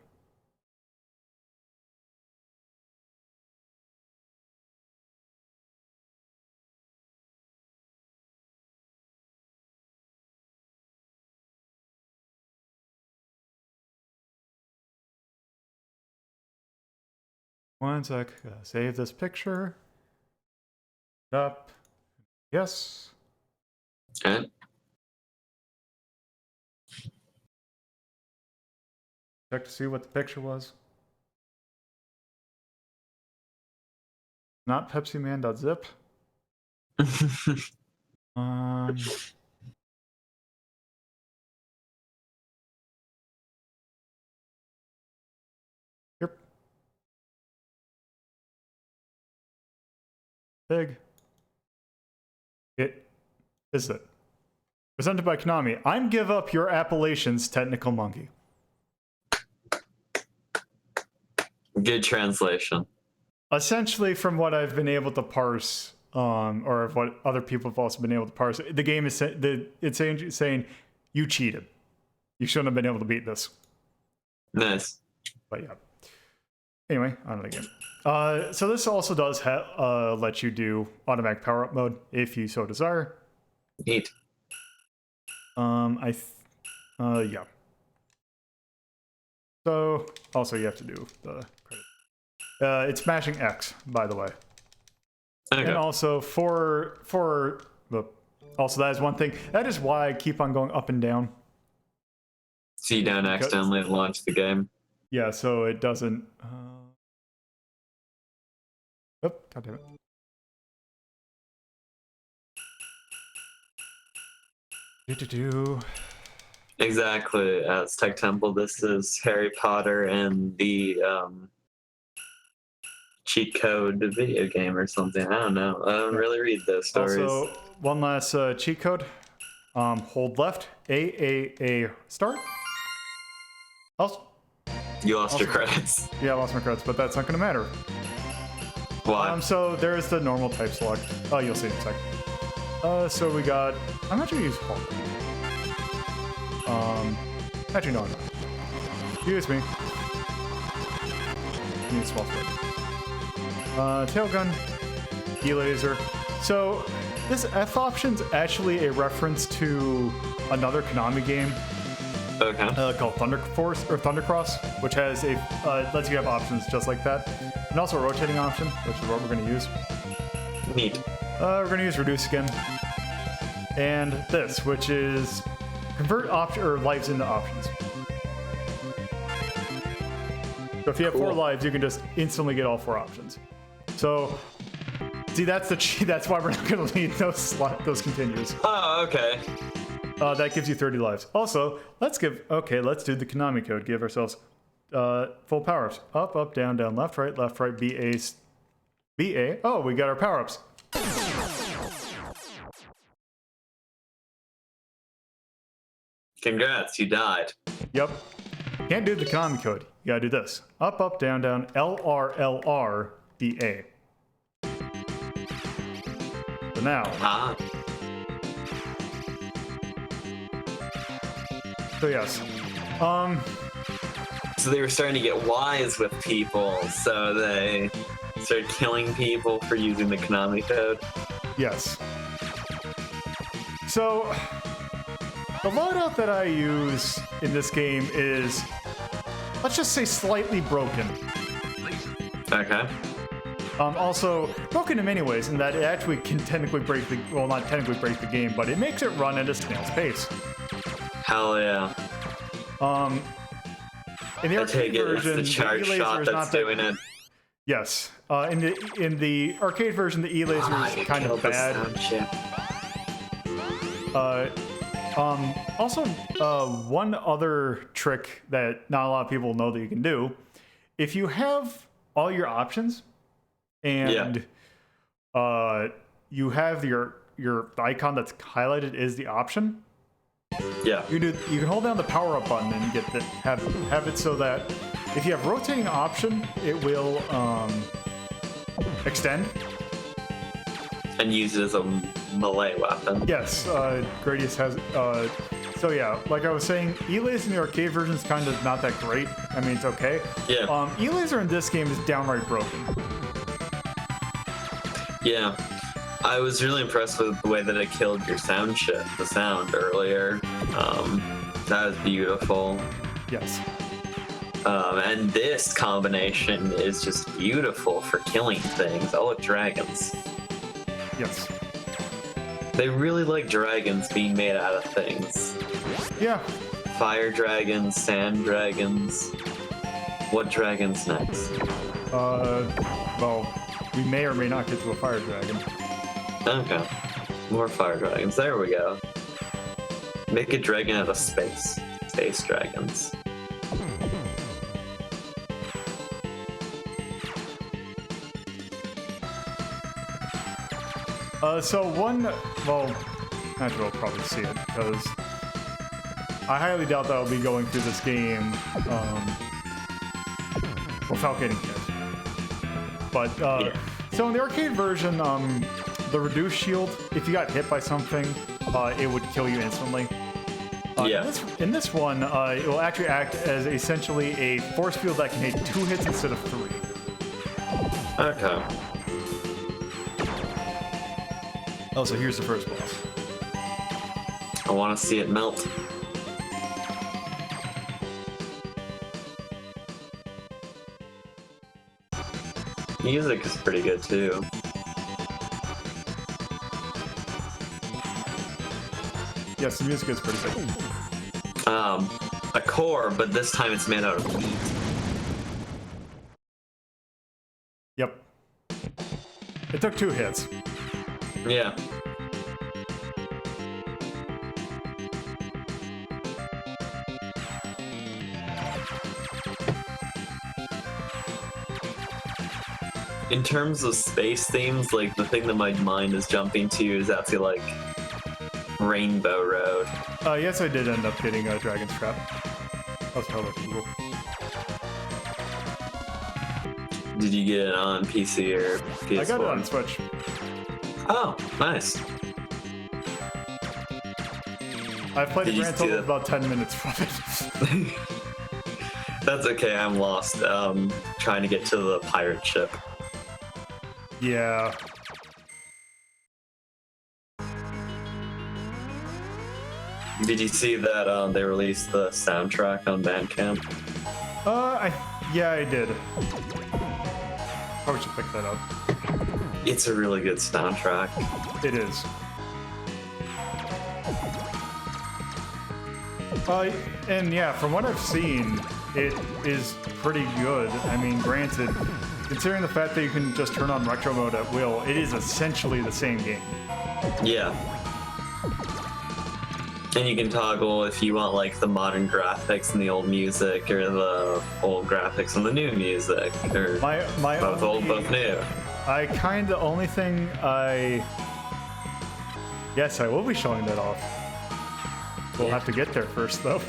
One sec. Save this picture. Up. Yes. Okay. Check to see what the picture was. Not PepsiMan.zip. Yep. Big. It is it. Presented by Konami. I'm give up your appellations, technical monkey. Good translation. Essentially, from what I've been able to parse, or of what other people have also been able to parse, the game is saying you cheated. You shouldn't have been able to beat this. Nice. But yeah. Anyway, on to the game. So this also does let you do automatic power-up mode if you so desire. Neat. Yeah. So also you have to do the credit. It's mashing X, by the way. Okay. And also also that is one thing. That is why I keep on going up and down. So you don't accidentally launch the game. Yeah, so it doesn't. Oh, God damn it. Do. Exactly. As Tech Temple, this is Harry Potter and the cheat code video game or something. I don't know. I don't really read those stories. Also, one last cheat code. Hold left. A start. Also, You lost your credits. yeah, I lost my credits, but that's not going to matter. Why? So there's the normal type select. Oh, you'll see in a second. So we got. I'm not going to use hold. Actually, no, I'm not. Excuse me. Need a small sword. Tail gun, E-laser. So this F option's actually a reference to another Konami game called Thunder Force or Thunder Cross, which has a lets you have options just like that, and also a rotating option, which is what we're going to use. Neat. We're going to use reduce again, and this, which is convert lives into options. So if you have 4 lives, you can just instantly get all 4 options. So, see, that's the cheat. That's why we're not going to leave those continues. Oh, okay. That gives you 30 lives. Also, let's do the Konami code. Give ourselves full power-ups. Up, up, down, down, left, right, BA. BA. Oh, we got our power-ups. Congrats, you died. Yep. Can't do the Konami code. You gotta do this. Up, up, down, down, LR, LR, BA. So now. Ah. So yes. So they were starting to get wise with people, so they started killing people for using the Konami code. Yes. So, the loadout that I use in this game is, let's just say, slightly broken. Okay. Also, broken in many ways, in that it actually can technically break the, well, not technically break the game, but it makes it run at a snail's pace. Hell yeah. In the I arcade take it it's version, the charge E-laser shot is that's not that doing it. Yes. In the arcade version, the E-laser is kind of bad. Also, one other trick that not a lot of people know that you can do, if you have all your options and you have your icon that's highlighted is the option, Yeah. you can hold down the power up button and get that have it so that if you have rotating option, it will extend. And use it as a melee weapon. Yes, Gradius has. So yeah, like I was saying, E-laser in the arcade version is kind of not that great. I mean, it's okay. Yeah. E-laser in this game is downright broken. Yeah. I was really impressed with the way that it killed your sound chip, the sound earlier. That was beautiful. Yes. And this combination is just beautiful for killing things. Oh, look, dragons. Yes. They really like dragons being made out of things. Yeah. Fire dragons, sand dragons. What dragon's next? Well, we may or may not get to a fire dragon. Okay. More fire dragons. There we go. Make a dragon out of space. Space dragons. Well, actually, we'll probably see it, because I highly doubt that I'll be going through this game without getting hit. But, so in the arcade version, the reduced shield, if you got hit by something, it would kill you instantly. In this one, it will actually act as essentially a force field that can hit 2 hits instead of 3. Okay. Oh, so here's the first boss. I want to see it melt. Music is pretty good too. Yes, the music is pretty good. A core, but this time it's made out of meat. Yep. It took 2 hits. Yeah. In terms of space themes, like the thing that my mind is jumping to is actually like Rainbow Road. Yes, I did end up getting a Dragon's Trap. That was hella cool. Did you get it on PC or PS4? I got it on Switch. Oh, nice. I've played a Did you grand see total of that? about 10 minutes from it. That's okay, I'm lost. Trying to get to the pirate ship. Yeah. Did you see that they released the soundtrack on Bandcamp? Yeah, I did. Probably should pick that up. It's a really good soundtrack. It is. And yeah, from what I've seen, it is pretty good. I mean, granted, considering the fact that you can just turn on retro mode at will, it is essentially the same game. Yeah. And you can toggle if you want like the modern graphics and the old music, or the old graphics and the new music, or My both old, both new. the only thing yes, I will be showing that off. We'll have to get there first, though.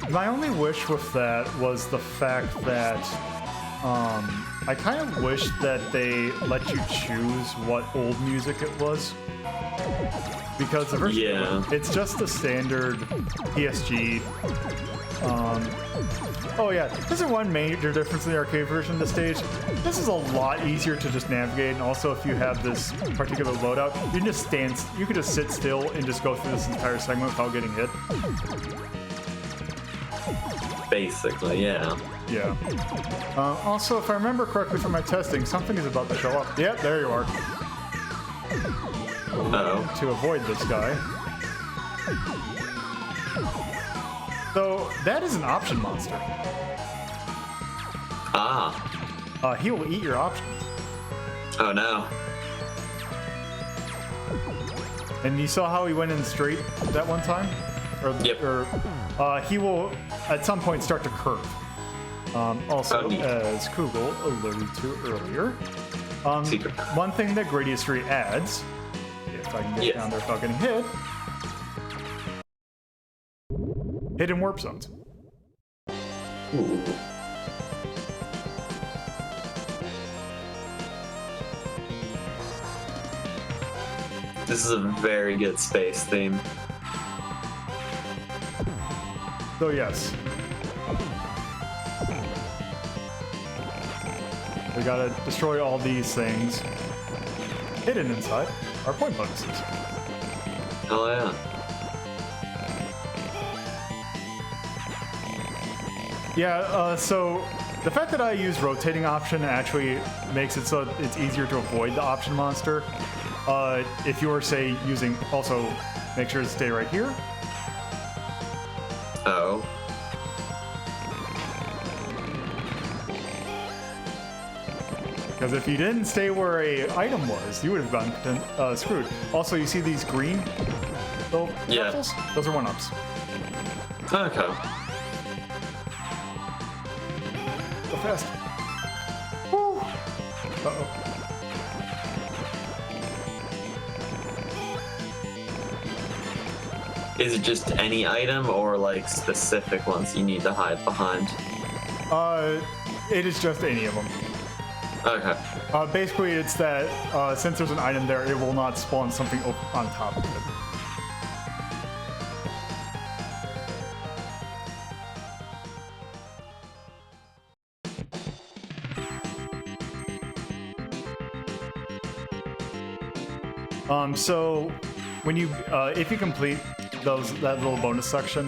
My only wish with that was the fact that I kind of wish that they let you choose what old music it was. Because the version, it's just the standard PSG. Oh yeah, this is one major difference in the arcade version of the stage. This is a lot easier to just navigate, and also if you have this particular loadout, you can just you can just sit still and just go through this entire segment without getting hit. Basically, yeah. Yeah. Also, if I remember correctly from my testing, something is about to show up. Yep, there you are. Uh-oh. To avoid this guy. So, that is an option monster. Ah. He will eat your options. Oh no. And you saw how he went in straight that one time? Yep. He will, at some point, start to curve. Also, Oh, neat. as Kugel alluded to earlier, Secret. one thing that Gradius III adds, if I can get Yes. down there fucking hit, hidden warp zones. Ooh. This is a very good space theme. So yes. We gotta destroy all these things. Hidden inside are point bonuses. Oh yeah. Yeah, so the fact that I use rotating option actually makes it so it's easier to avoid the option monster. If you were, say, using, also make sure to stay right here. Oh. Because if you didn't stay where a item was, you would have gotten screwed. Also, you see these green little Yeah. circles? Those are one-ups. Okay. Go fast. Woo! Uh-oh. Is it just any item or like specific ones you need to hide behind? It is just any of them. Okay. Basically, it's that since there's an item there, it will not spawn something on top of it. So when you, if you complete that little bonus section,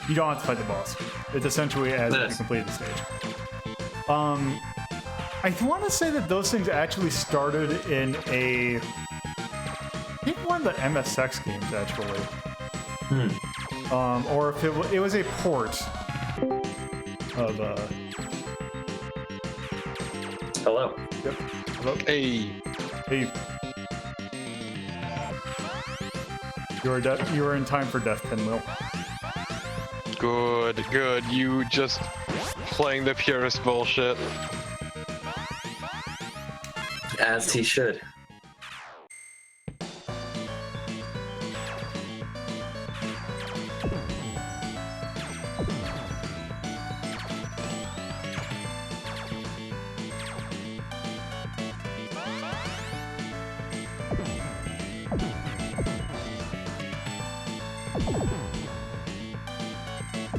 you don't have to fight the boss. It's essentially as if you Nice. completed the stage. I want to say that those things actually started in I think one of the MSX games actually, or if it was a port of. Hello. Yep. Hello. Hey. Hey. You are in time for Death Pinwheel. Good, good. You just playing the purest bullshit. As he should.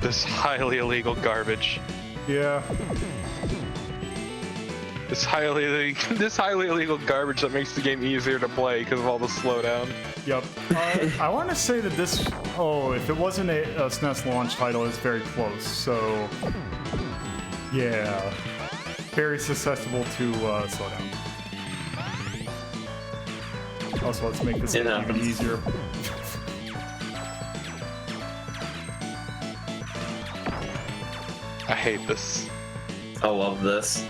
This highly illegal garbage. Yeah. This highly illegal garbage that makes the game easier to play because of all the slowdown. Yep. I want to say that this. Oh, if it wasn't a SNES launch title, it's very close. So, yeah, very susceptible to slowdown. Also, let's make this It even happens. easier. I hate this. I love this.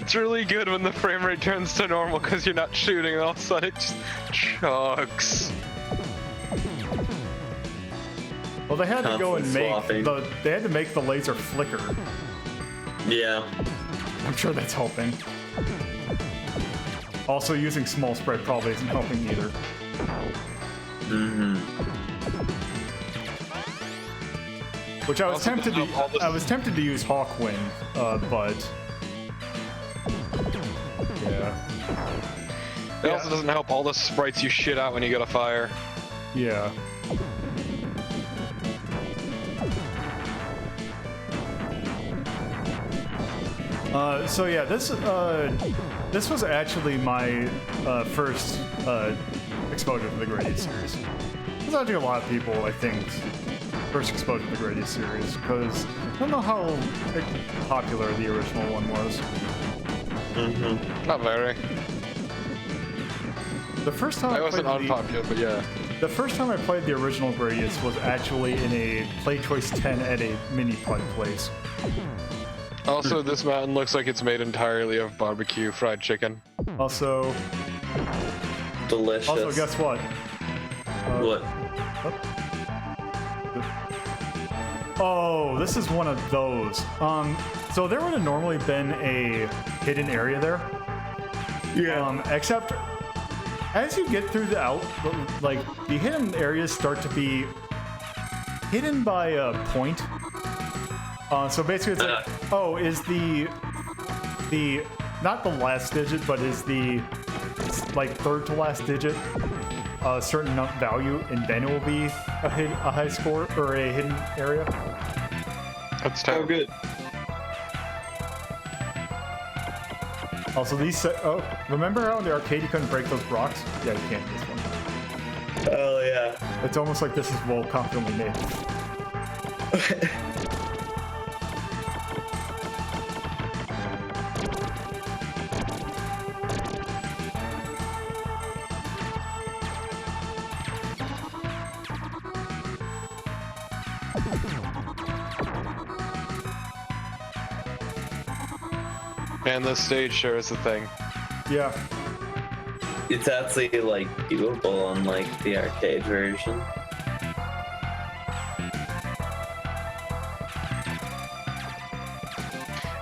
It's really good when the frame rate turns to normal because you're not shooting and all of a sudden it just chugs. Well, they had to go and Constant make swapping. they had to make the laser flicker. Yeah. I'm sure that's helping. Also, using small spread probably isn't helping either. Mm-hmm. Which I was Also tempted to. doesn't help all this- I was tempted to use Hawkwind, but yeah, It also doesn't help all the sprites you shit out when you go to fire. yeah. So yeah, this was actually my first exposure to the Gradius series. There's actually a lot of people, I think, first exposure to the Gradius series, because I don't know how popular the original one was. Mm-hmm. Not very. The first time I I wasn't played unpopular, but yeah. the first time I played the original Gradius was actually in a Play Choice 10 at a mini putt place. Also, this mountain looks like it's made entirely of barbecue fried chicken. Also, Delicious. guess what? What? Oh, this is one of those. So there would have normally been a hidden area there. Yeah. Except as you get through the the hidden areas start to be hidden by a point. So basically, it's like, oh, is the not the last digit, but is the third to last digit a certain value, and then it will be a high score or a hidden area. That's terrible. Oh, good. Also, these remember how in the arcade you couldn't break those rocks? Yeah, you can't in this one. Oh yeah. It's almost like this is well confidently made. And the stage sure is the thing. Yeah. It's actually like doable on like the arcade version.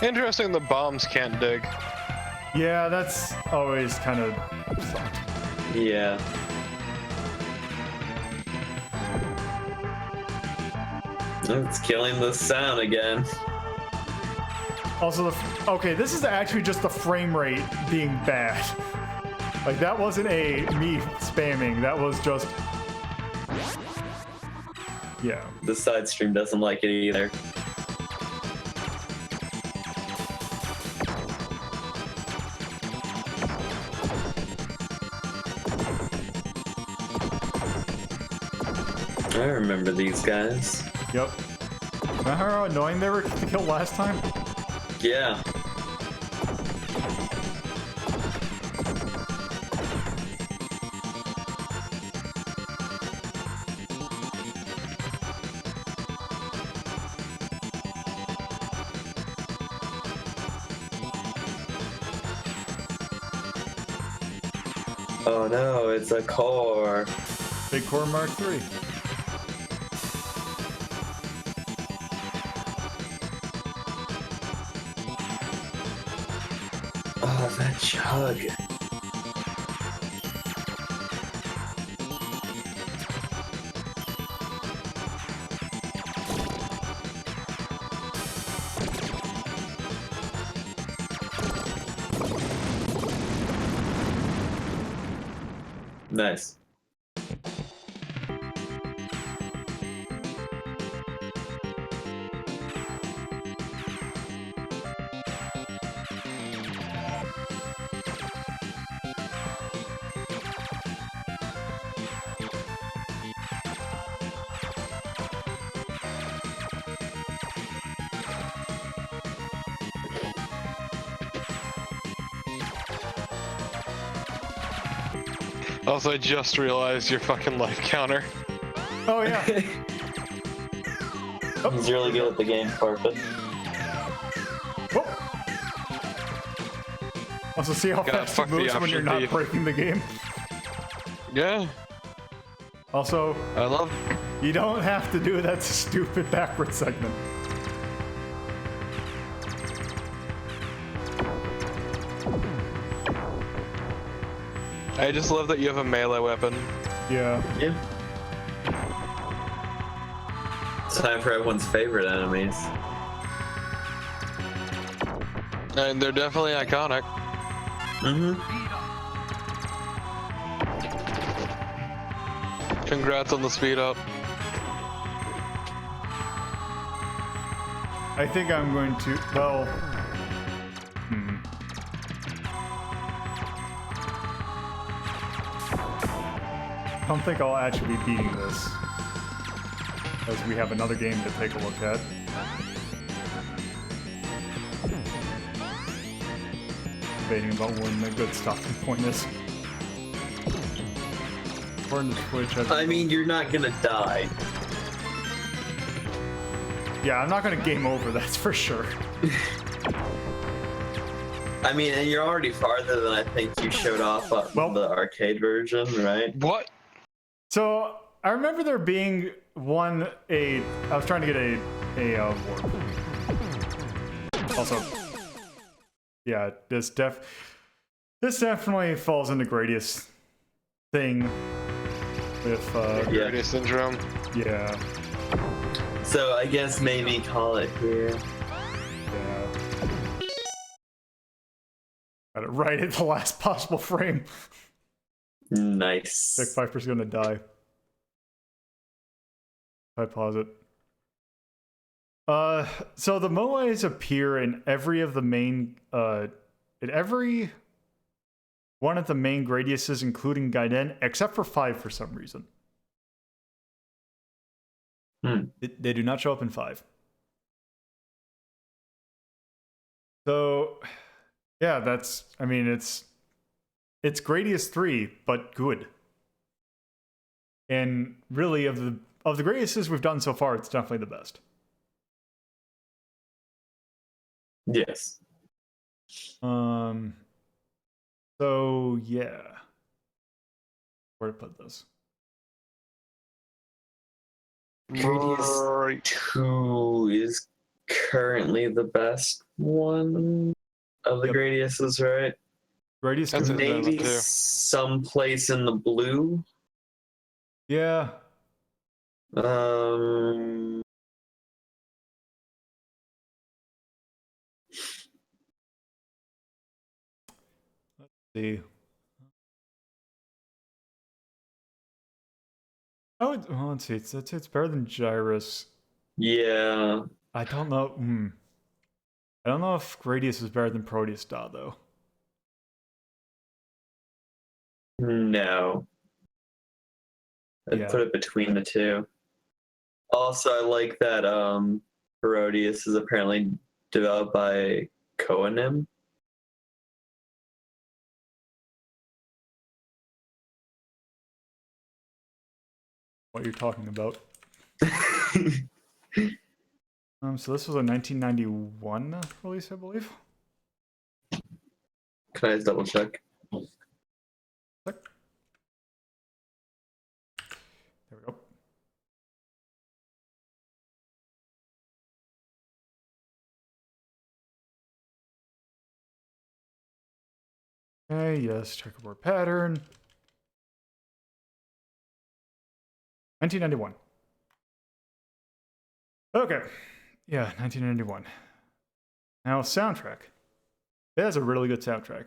Interesting, the bombs can't dig. Yeah, that's always kind of sucked. Yeah. It's killing the sound again. Also, okay, this is actually just the frame rate being bad. Like, that wasn't me spamming, that was just... Yeah. The side stream doesn't like it either. I remember these guys. Yep. Remember how annoying they were to kill last time? Yeah. Oh no, it's a core. Big Core Mark III. Oh, that chug. Nice. Also, I just realized your fucking life counter. Oh, yeah. He's really good at the game purpose. Whoop. Also, see how God, fast fuck it the moves when you're option not key. breaking the game? Yeah, Also, I love. you don't have to do that stupid backward segment. I just love that you have a melee weapon. Yeah. Yeah. It's time for everyone's favorite enemies. And they're definitely iconic. Mm-hmm. Congrats on the speed up. I think I'm going to, well... I don't think I'll actually be beating this, as we have another game to take a look at. Debating about when the good stopping point is. According to Twitch, I mean, you're not gonna die. yeah, I'm not gonna game over, that's for sure. I mean, and you're already farther than I think you showed off on the arcade version, right? What? So I remember there being I was trying to get a warp. Also, yeah, this definitely falls into Gradius thing with Gradius syndrome. yeah. So I guess maybe call it here. Yeah. Got it right at the last possible frame. Nice. Vic Piper's gonna die. If I pause it. So the moais appear in every of the main, in every one of the main Gradiuses, including Gaiden, except for 5 for some reason. They do not show up in 5. So, yeah, it's Gradius III, but good. And really, of the Gradiuses we've done so far, it's definitely the best. Yes. So yeah. Where to put this? Gradius 2 is currently the best one of the Yep. Gradiuses, right? Gradius That's II. it. Maybe too. someplace in the blue. Yeah. Let's see. Well, let's see. It's better than Gyrus. Yeah. I don't know. I don't know if Gradius is better than Proteus Da, though. No. I'd Yeah. put it between the two. Also, I like that Herodias is apparently developed by Koanim. What you're talking about. So this was a 1991 release, I believe. Can I just double check? There we go. Okay, yes, checkerboard pattern. 1991. Okay. Yeah, 1991. Now, soundtrack. It has a really good soundtrack.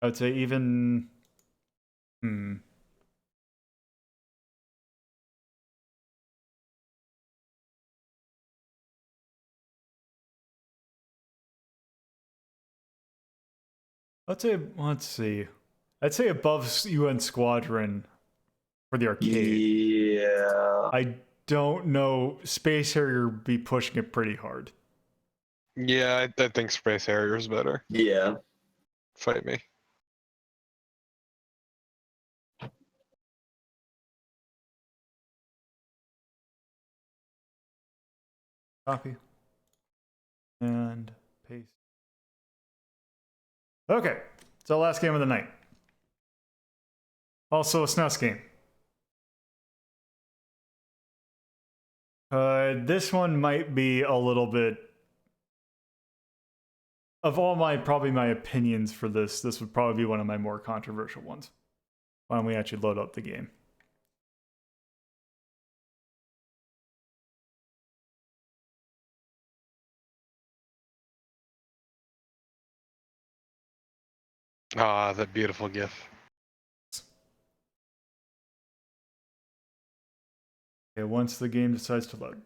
I would say even... Let's see. I'd say above UN Squadron for the arcade. Yeah. I don't know. Space Harrier be pushing it pretty hard. Yeah, I think Space Harrier is better. Yeah. Fight me. Copy. And paste. Okay. It's our last game of the night. Also a SNES game. This one might be a little bit... Of all probably my opinions for this would probably be one of my more controversial ones. Why don't we actually load up the game? Ah, that beautiful GIF. Okay, once the game decides to load.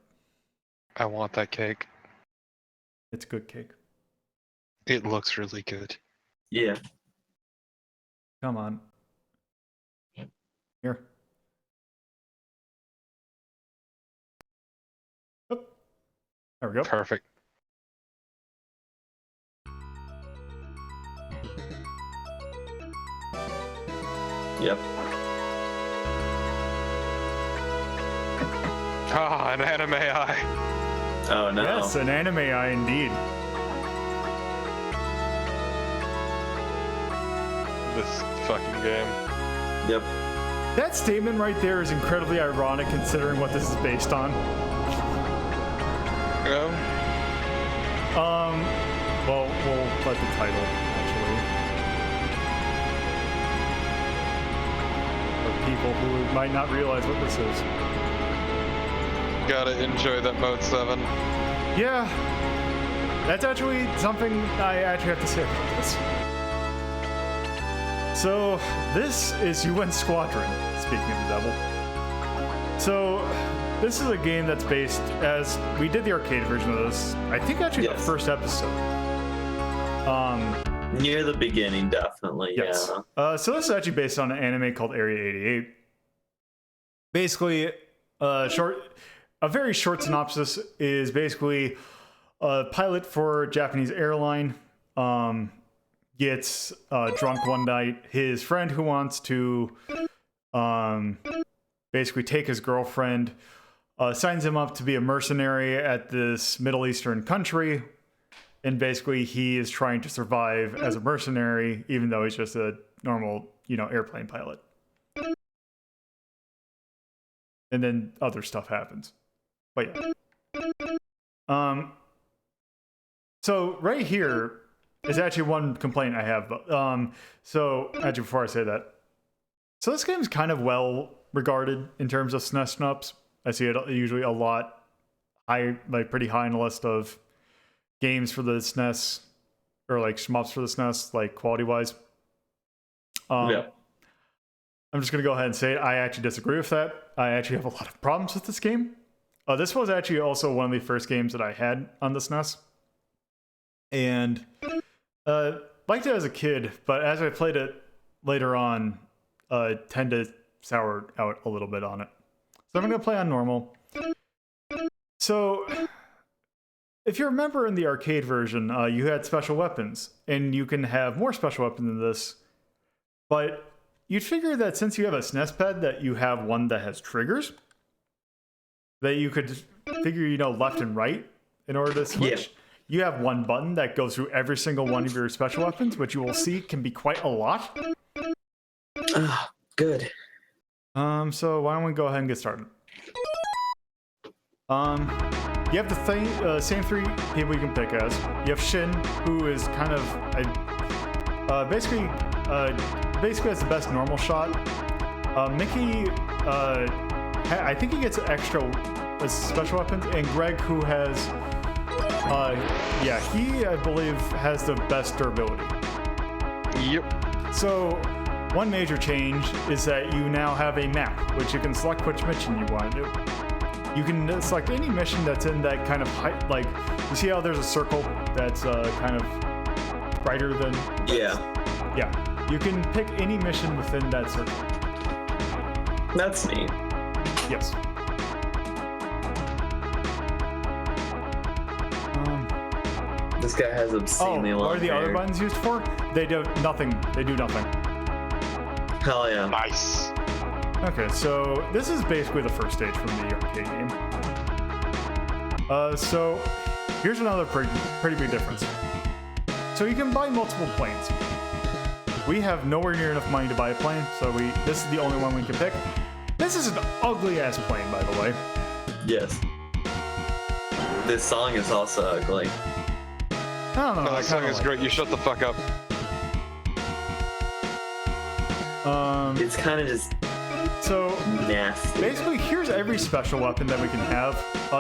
I want that cake. It's good cake. It looks really good. Yeah. Come on. Here. Oh. There we go. Perfect. Yep. Ah, an anime eye. Oh no. Yes, an anime eye indeed. This fucking game. Yep. That statement right there is incredibly ironic considering what this is based on. No? Well, we'll let the title, actually. For people who might not realize what this is. Gotta enjoy that Mode 7. Yeah, that's actually something I actually have to say about this. So, this is UN Squadron, speaking of the devil. So, this is a game that's based, as we did the arcade version of this, I think actually the Yes. first episode. Near the beginning, definitely. Yes. Yeah. So this is actually based on an anime called Area 88. Basically, a very short synopsis is basically a pilot for a Japanese airline gets drunk one night. His friend who wants to basically take his girlfriend signs him up to be a mercenary at this Middle Eastern country. And basically, he is trying to survive as a mercenary, even though he's just a normal, airplane pilot. And then other stuff happens. But yeah. So right here is actually one complaint I have. So actually, before I say that, so this game is kind of well regarded in terms of SNES Shmups. I see it usually a lot high, like pretty high on the list of games for the SNES, or like shmups for the SNES, like quality wise. Yeah. I'm just gonna go ahead and say it. I actually disagree with that. I actually have a lot of problems with this game. This was actually also one of the first games that I had on the SNES, and liked it as a kid. But as I played it later on, tend to sour out a little bit on it. So I'm gonna play on normal. So, if you remember in the arcade version, you had special weapons, and you can have more special weapons than this. But you'd figure that since you have a SNES pad, that you have one that has triggers, that you could figure, left and right in order to switch. Yeah. You have one button that goes through every single one of your special weapons, which you will see can be quite a lot. Good. So why don't we go ahead and get started? You have the same three people you can pick as. You have Shin, who is kind of basically has the best normal shot. Mickey, I think he gets extra special weapons, and Greg, who has, he I believe has the best durability. Yep. So, one major change is that you now have a map, which you can select which mission you want to do. You can select any mission that's in that kind of height, like, you see how there's a circle that's kind of brighter than... Yeah. Yeah. You can pick any mission within that circle. That's neat. Yes. This guy has obscenely long what are the hair. other buttons used for? They do nothing. They do nothing. Hell yeah. Nice. Okay, so this is basically the first stage from the arcade game. So here's another pretty big difference. So you can buy multiple planes. We have nowhere near enough money to buy a plane, so this is the only one we can pick. This is an ugly ass plane, by the way. Yes. This song is also ugly. I don't know. No, I that song kinda is like great. You shut the fuck up. it. It's kind of just So nasty. basically, here's every special weapon that we can have.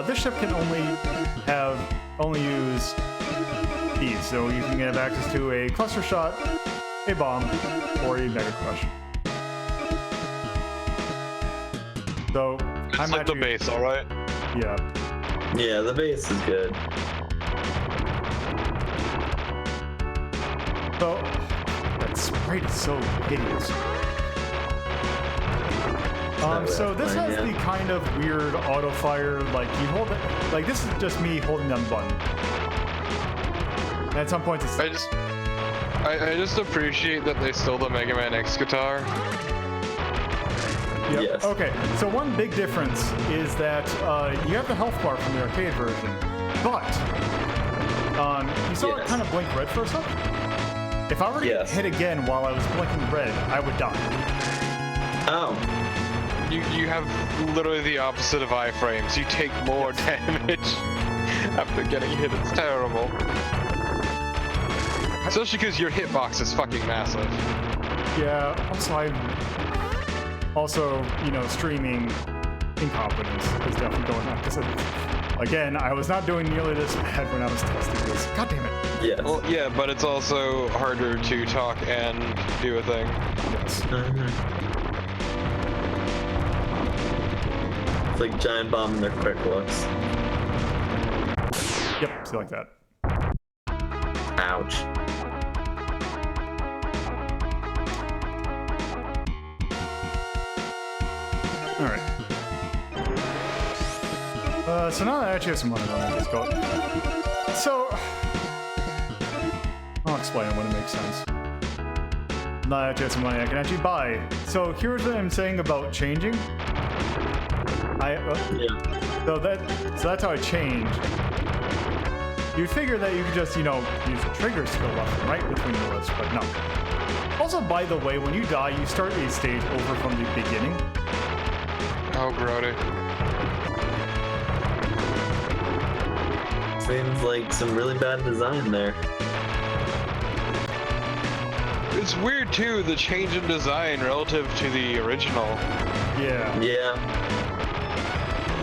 This ship can only use these, so you can have access to a cluster shot, a bomb, or a mega crush. So It's I'm like the actually, base, alright? yeah. Yeah, the bass is good. So that sprite is so hideous. So this has the kind of weird auto fire, like you hold it, like this is just me holding down the button. And at some point it's I just appreciate that they stole the Mega Man X guitar. Yep. Yes. Okay, so one big difference is that you have the health bar from the arcade version, but you saw it Yes. kind of blink red for a second? If I were to get Yes. hit again while I was blinking red, I would die. Oh. You have literally the opposite of iframes. You take more damage after getting hit. It's terrible. Especially because your hitbox is fucking massive. Yeah, also, you know, streaming incompetence is definitely going on. Because, again, I was not doing nearly this bad when I was testing this. God damn it. Yes. Well, yeah, but it's also harder to talk and do a thing. Yes. It's like Giant Bomb and their quick looks. Yep, see like that. Ouch. Alright. So now that I actually have some money on this go. So, I'll explain when it makes sense. Now that I actually have some money I can actually buy. So here's what I'm saying about changing. Yeah. So that's how I change. You'd figure that you could just, you know, use the trigger skill left and right between the lists, but no. Also, by the way, when you die, you start a stage over from the beginning. Oh, grody. Seems like some really bad design there. It's weird too, the change in design relative to the original. Yeah. Yeah.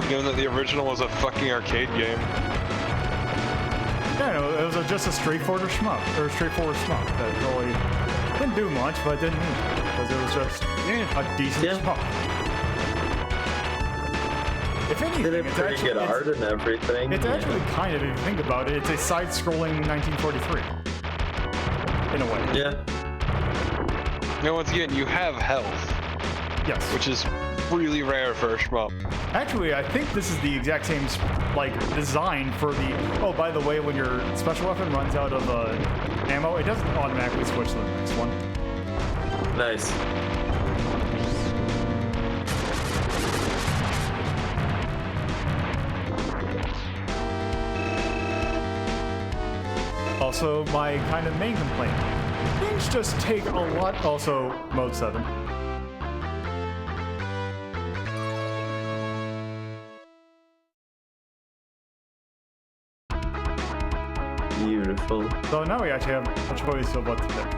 Given that the original was a fucking arcade game. Yeah, no, it was just a straightforward shmup that really didn't do much, but didn't need to, because it was just a decent shmup. If anything, Did it it's pretty actually good art and everything. It's actually kind of, if you think about it, it's a side-scrolling 1943. In a way. Yeah. Now, once again, you have health, Yes. which is really rare for a shmup. Actually, I think this is the exact same, like, design for the... Oh, by the way, when your special weapon runs out of ammo, it doesn't automatically switch to the next one. Nice. Also, my kind of main complaint. Things just take a lot... Also, Mode 7. Beautiful. So now we actually have a choice of what to pick.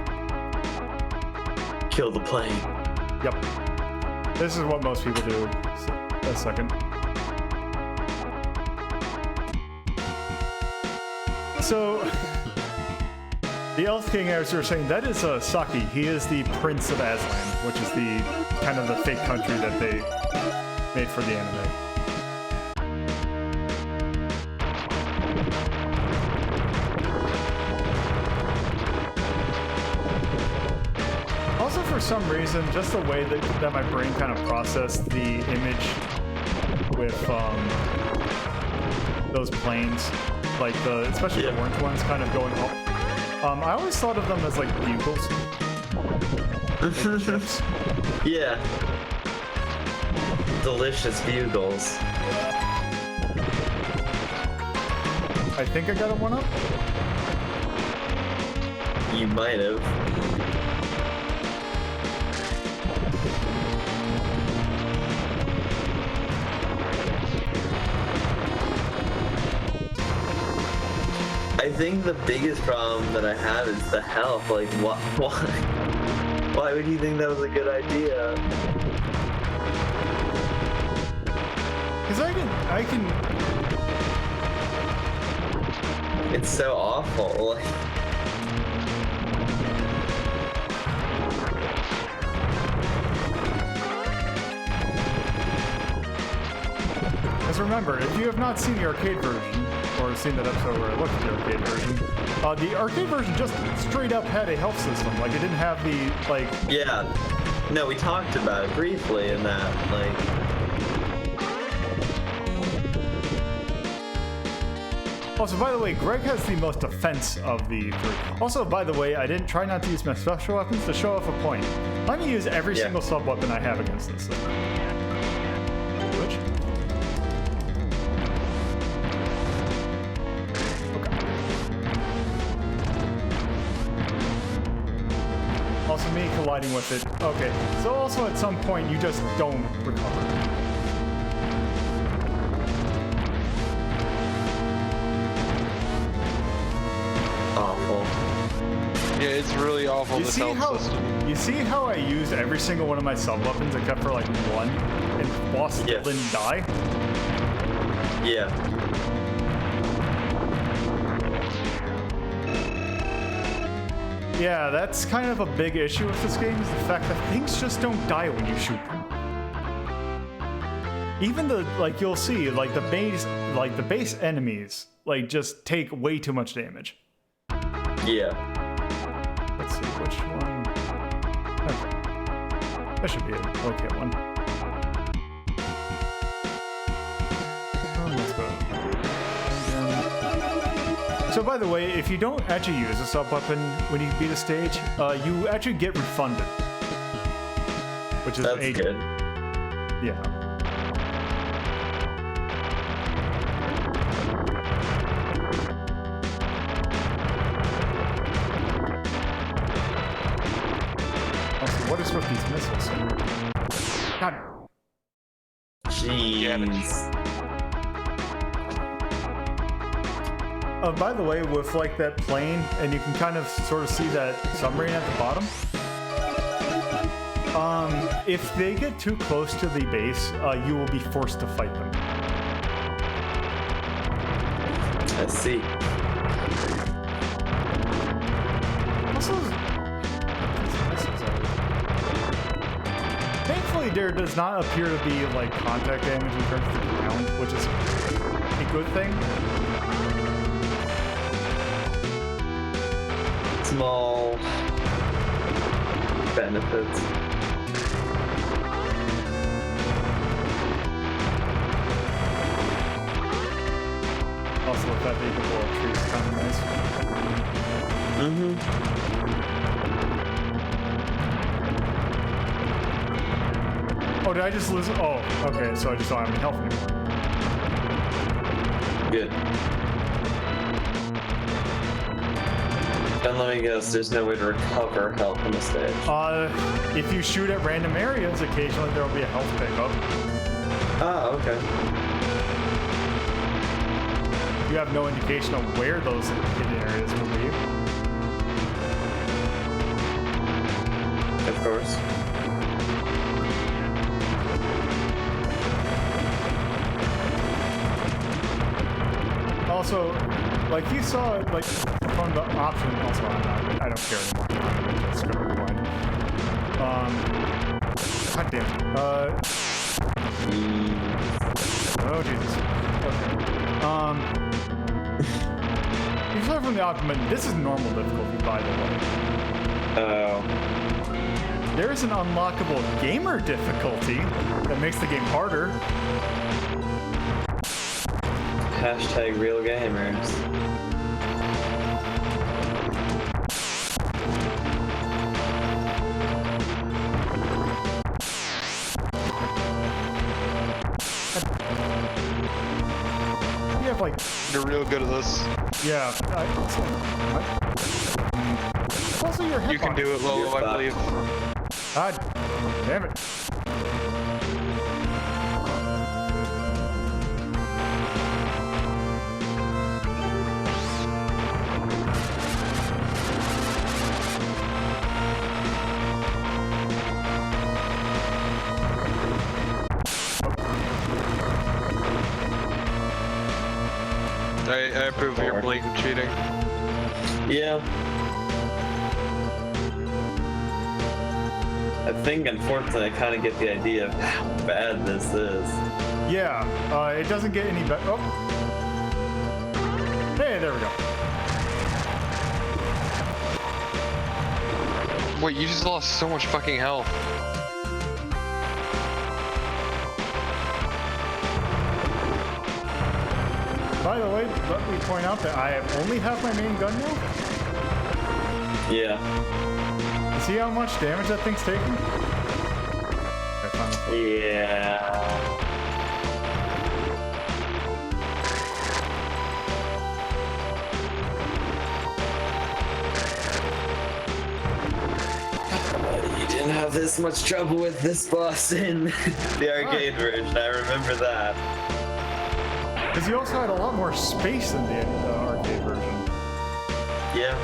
Kill the plane. Yep. This is what most people do. A second. So, the Elf King, as you're saying, that is Saki. He is the Prince of Aslan, which is the kind of the fake country that they made for the anime. Also, for some reason, just the way that my brain kind of processed the image with those planes, like especially the orange ones kind of going up. I always thought of them as like bugles. Like ships. Yeah. Delicious bugles. I think I got a one up. You might have. I think the biggest problem that I have is the health. Like, why would you think that was a good idea? Because I can. It's so awful. Like, Because remember, if you have not seen the arcade version, or seen that episode where I looked at the arcade version just straight up had a health system. Like, it didn't have the, like... yeah. No, we talked about it briefly in that, like... Also, by the way, Greg has the most defense of the three. Also, by the way, I didn't try not to use my special weapons to show off a point. I'm gonna use every single sub weapon I have against this thing. Which? Okay. Also, me colliding with it. Okay, so also at some point you just don't recover. Yeah, it's really awful, this health system. You see how I used every single one of my sub-weapons except for like one, and boss still didn't die? Yeah. Yeah, that's kind of a big issue with this game, is the fact that things just don't die when you shoot them. Even the, like, you'll see, like the base enemies, like, just take way too much damage. Yeah. Let's see, which one? Okay. That should be an okay one. Let's go. So by the way, if you don't actually use a sub-weapon when you beat a stage, you actually get refunded. Which is That's good. Yeah. What is with these missiles? God. Jeez. By the way, with like that plane, and you can kind of sort of see that submarine at the bottom. If they get too close to the base, you will be forced to fight them. I see. Also, thankfully, there does not appear to be like contact damage in terms of the ground, which is a good thing. Small benefits. Also, the fact that you can blow up trees is kind of nice. Oh, did I just lose? Oh, okay, so I just don't have any health anymore. Good. And let me guess, there's no way to recover health on the stage. If you shoot at random areas, occasionally there will be a health pickup. Ah, okay. You have no indication of where those hidden areas will be. Of course. Also, like you saw, like from the option. Also, I don't care anymore. I'm just gonna rewind. God damn it. Oh Jesus. Okay. You saw from the option. This is normal difficulty, by the way. Oh. There is an unlockable gamer difficulty that makes the game harder. Hashtag real gamers. You have like, You're real good at this. yeah. Also, your You can do it, Lolo, I believe. God damn it. I approve of your blatant cheating. Yeah. I think, unfortunately, I kind of get the idea of how bad this is. Yeah, it doesn't get any better. Oh. Hey, there we go. Wait, you just lost so much fucking health. By the way, let me point out that I only have my main gun now. Yeah. You see how much damage that thing's taking? I finally. Yeah. You didn't have this much trouble with this boss in the arcade version. I remember that. Because you also had a lot more space in the arcade version. Yeah.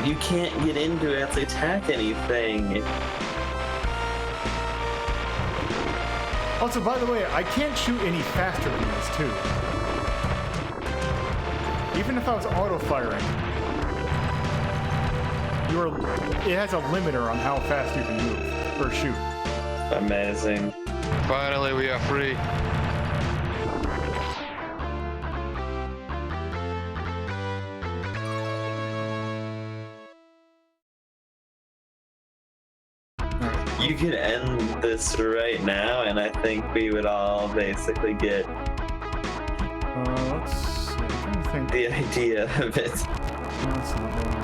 You can't get into it to attack anything. Also, by the way, I can't shoot any faster than this too. Even if I was auto-firing, it has a limiter on how fast you can move or shoot. Amazing. Finally, we are free. You could end this right now, and I think we would all basically get Let's see. I'm trying to think. the idea of it. That's not going on.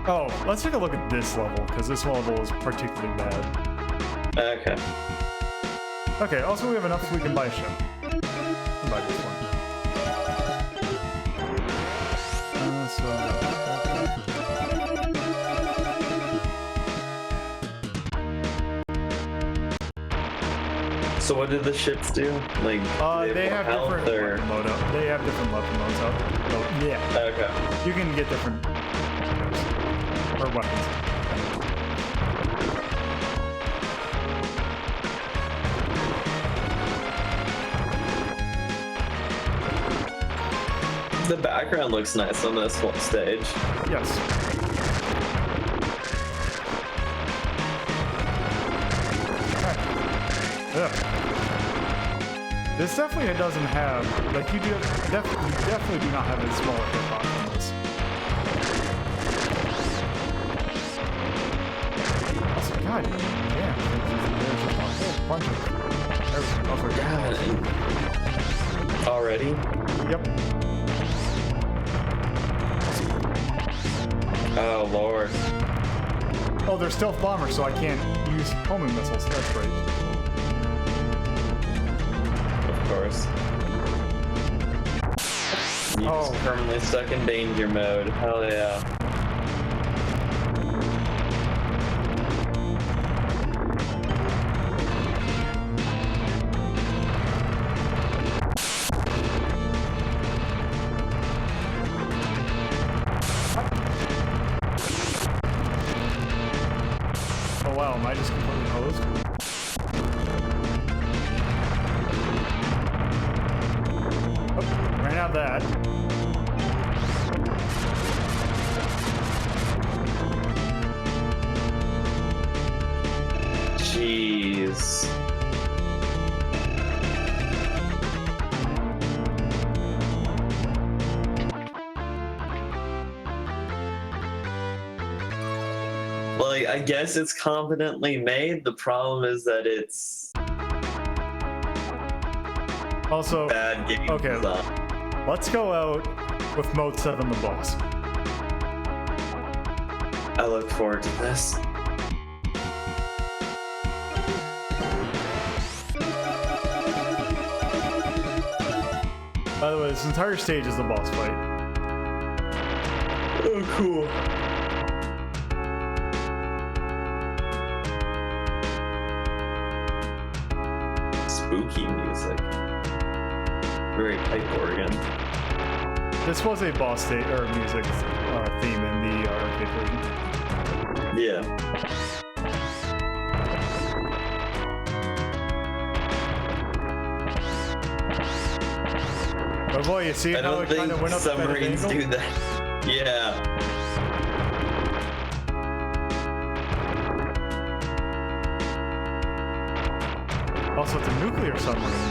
Oh, let's take a look at this level, because this level is particularly bad. Okay. Okay, also we have enough so we can buy a ship. We'll buy this one. So what did the ships do? Like, they have different weapon mode out. They have different weapon modes out. Oh, yeah. Okay. You can get different weapons. Or weapons. The background looks nice on this one stage. Yes. Yeah. This definitely doesn't have, like, you definitely do not have a smaller hitbox on this. Also, god damn, there's just a whole bunch of everything. God. Already? Yep. Oh, Lord. Oh, they're stealth bombers, so I can't use homing missiles. That's great. Of course. You Oh. just permanently stuck in danger mode. Hell yeah. Oh wow, am I just completely hosed? Oh, ran out of that. Jeez. Like, I guess it's competently made. The problem is that it's Also, bad game okay. design. Let's go out with Mode 7 the boss. I look forward to this. By the way, this entire stage is the boss fight. Oh, cool. Spooky music. Very pipe organ. This was a boss state or music theme in the arcade version. Yeah. Oh boy, you see I how don't it kind think of went up at an submarines angle? do that. Yeah. Also, it's a nuclear submarine.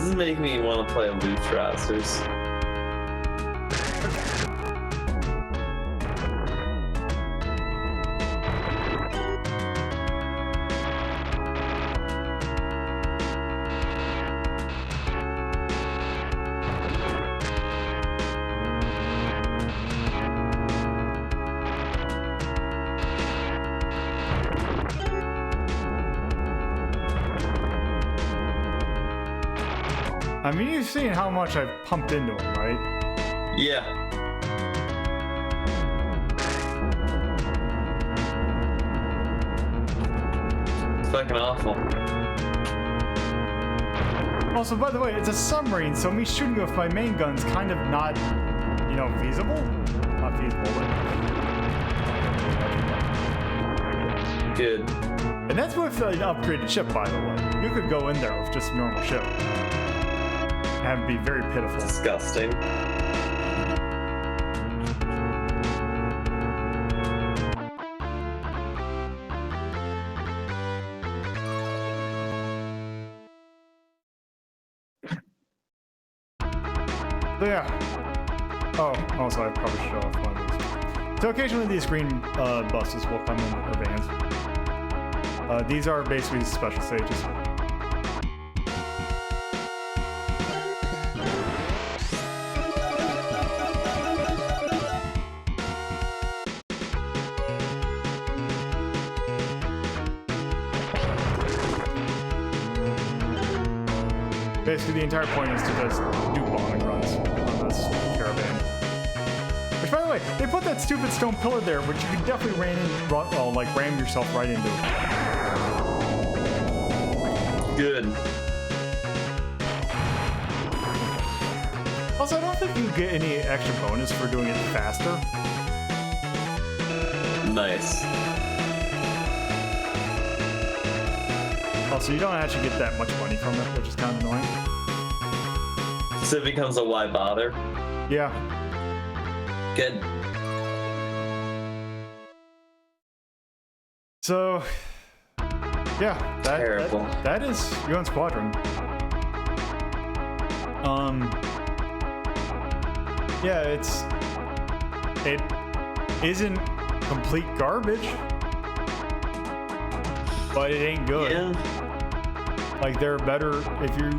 is making me want to play Loot Trousers. I mean, you've seen how much I've pumped into him, right? Yeah. It's fucking awful. Also, by the way, it's a submarine, so me shooting with my main gun's kind of not, you know, feasible? Not feasible, but... Good. And that's with an upgraded ship, by the way. You could go in there with just a normal ship. And be very pitiful. Disgusting. So yeah. Oh, also I probably should show off one of these. So occasionally these green buses will come in, or vans. These are basically special stages. Basically, the entire point is to just do bombing runs on this caravan. Which, by the way, they put that stupid stone pillar there, which you can definitely ram yourself right into. Good. Also, I don't think you get any extra bonus for doing it faster. Nice. Also, you don't actually get that much money from it, which is kind of annoying. So it becomes a why bother. Yeah. Good. So, yeah, Terrible. that is Gun Squadron. Yeah, it isn't complete garbage, but it ain't good. Yeah. Like, they're better if you,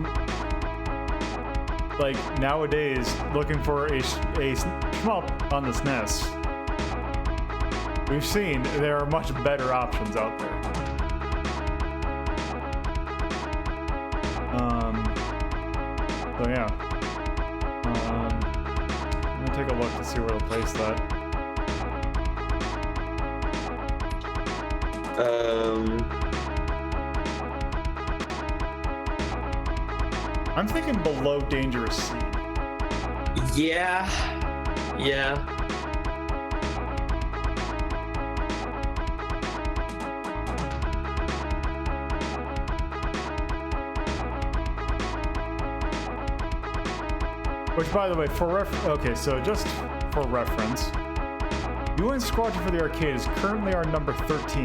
like, nowadays, looking for a shmup on the SNES. We've seen there are much better options out there. So yeah. I'm gonna take a look to see where to place that. I'm thinking below Dangerous Seed. Yeah. Yeah. Which, by the way, okay, so just for reference, UN Squadron for the arcade is currently our number 13.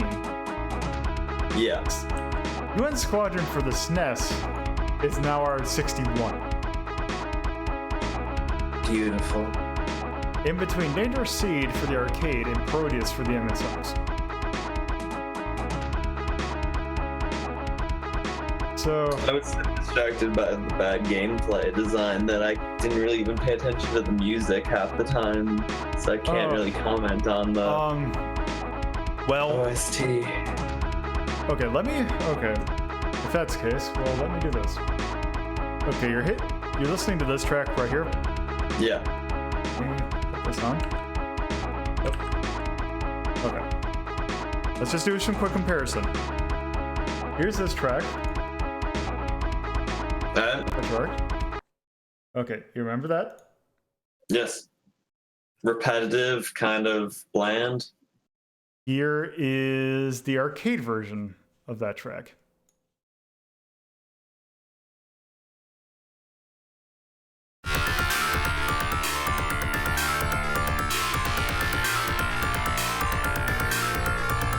Yes. UN Squadron for the SNES is now our 61. Beautiful. In between Dangerous Seed for the arcade and Proteus for the MSX. So I was so distracted by the bad gameplay design that I didn't really even pay attention to the music half the time, so I can't really comment on the well, OST. okay, if that's the case, well, let me do this. Okay, you're listening to this track right here. Yeah. Let me put this on. Yep. Okay. Let's just do some quick comparison. Here's this track. Which worked. Okay, you remember that? Yes. Repetitive, kind of bland. Here is the arcade version of that track.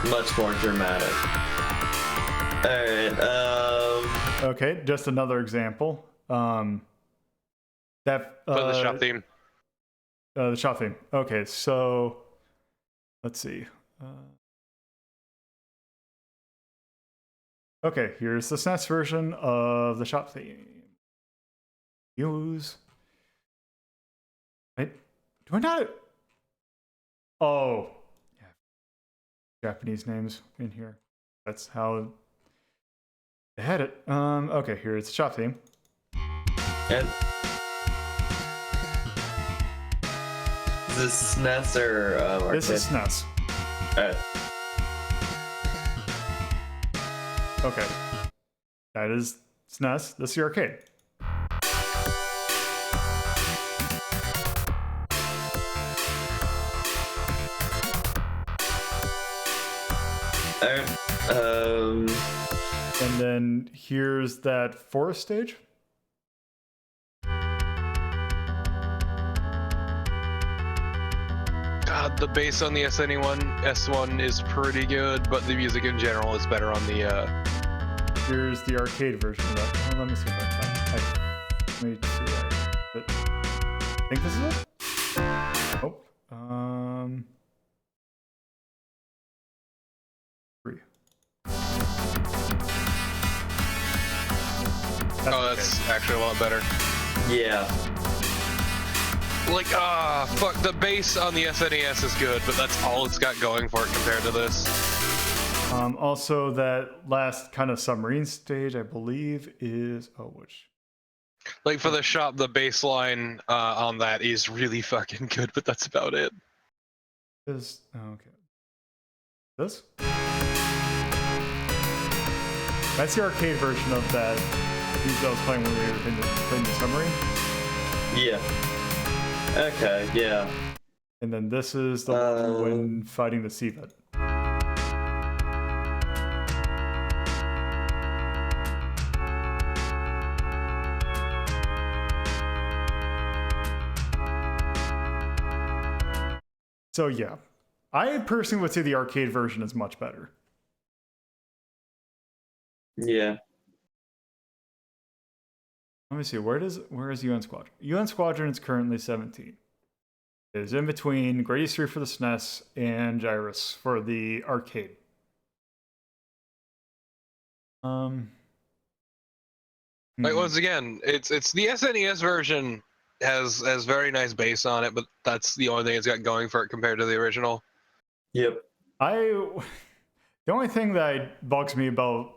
Much more dramatic. Alright, Okay, just another example. That For the shop theme. The shop theme. Okay, so let's see. Okay, here's the SNES version of the shop theme. Use. Do I not? Oh, yeah. Japanese names in here. That's how they had it. Okay, here's the shop theme. And is this SNES or arcade? This is SNES. Alright. Okay. That is SNES. This is the arcade. Alright. And then here's that forest stage. God, the bass on the S1 is pretty good, but the music in general is better on the. Here's the arcade version of that. Oh, let me see if I can. Let me see that. I think this is it. Oh. 3. That's actually a lot better. Yeah. Like, fuck, the bass on the SNES is good, but that's all it's got going for it compared to this. Also, that last kind of submarine stage, I believe, is which? Like for the shop, the bass line on that is really fucking good, but that's about it. Is okay. This? That's the arcade version of that music I was playing when we were playing the submarine. Yeah. Okay, yeah. And then this is the one when fighting the sea vet. So yeah, I personally would say the arcade version is much better. Yeah. Let me see, where is UN Squadron? UN Squadron is currently 17. It is in between Gradius III for the SNES and Gyrus for the arcade. Like once again, it's the SNES version has very nice bass on it, but that's the only thing it's got going for it compared to the original. Yep. The only thing that bugs me about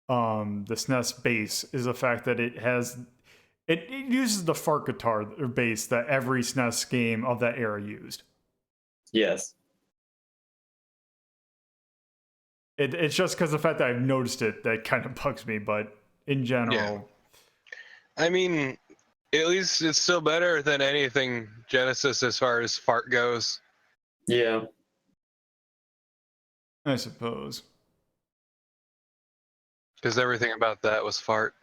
the SNES bass is the fact that it uses the fart guitar or bass that every SNES game of that era used. Yes. It's just because of the fact that I've noticed it that kind of bugs me, but in general. Yeah. I mean, at least it's still better than anything Genesis as far as fart goes. Yeah. I suppose. Because everything about that was fart.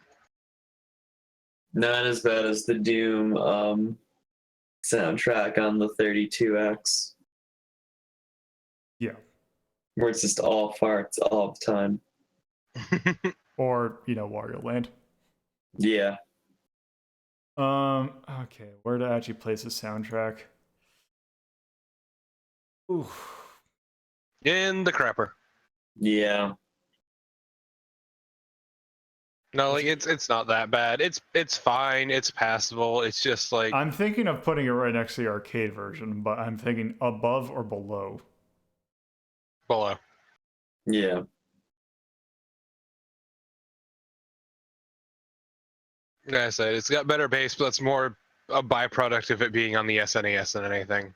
Not as bad as the Doom soundtrack on the 32X, Yeah. where it's just all farts all the time. Or, Wario Land. Yeah. Okay, where to actually place the soundtrack? Ooh. In the crapper. Yeah. No, like it's not that bad. It's fine. It's passable. It's just like I'm thinking of putting it right next to the arcade version, but I'm thinking above or below. below. Yeah. Like I said, it's got better bass, but that's more a byproduct of it being on the SNES than anything.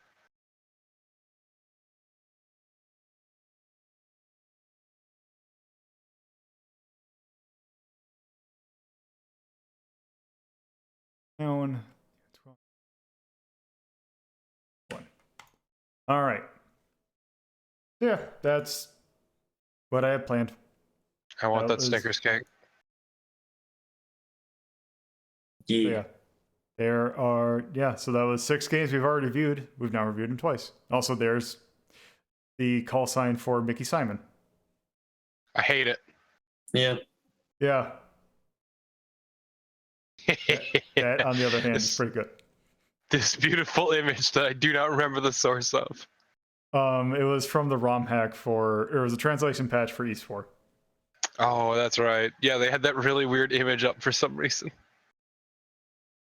One. All right. Yeah, that's what I had planned. I want That that Snickers cake. Yeah. So that was 6 games we've already reviewed. We've now reviewed them twice. Also, there's the call sign for Mickey Simon. I hate it. Yeah. Yeah. That, on the other hand, is This- pretty good. This beautiful image that I do not remember the source of. It was from the ROM hack for, it was a translation patch for East 4. Oh, that's right. Yeah, they had that really weird image up for some reason.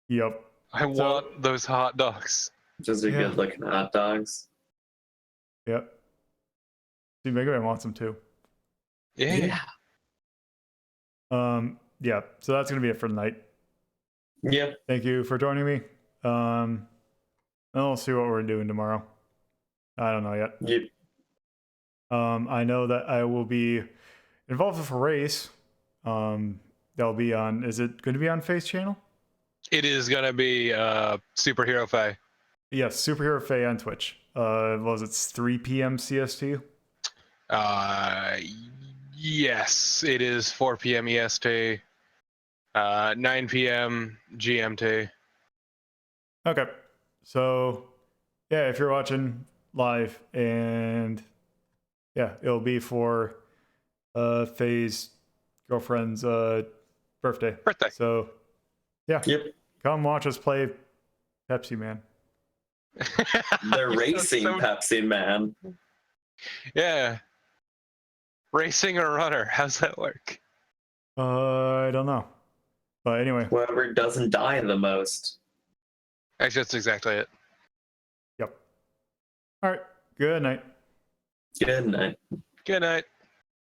Yep. I want those hot dogs. Just are Yeah. good looking hot dogs. Yep. See, Mega Man wants them too. Yeah. Yeah, so that's gonna be it for tonight. Yep. Thank you for joining me. And we'll see what we're doing tomorrow. I don't know yet. Yep. I know that I will be involved with a race. That'll be on, is it going to be on Faye's channel? It is gonna be Superhero Faye. Yes, Superhero Faye on Twitch. What was it, 3 p.m. CST? Yes, it is 4 p.m. EST, 9 p.m. GMT. Okay. So, yeah, if you're watching live, and yeah, it'll be for Faye's girlfriend's birthday. So, yeah, Yep. come watch us play Pepsi Man. They're racing Pepsi Man. Yeah. Racing or runner? How's that work? I don't know. But anyway, Whoever doesn't die the most. Actually, that's exactly it. yep. All right. Good night. Good night. Good night.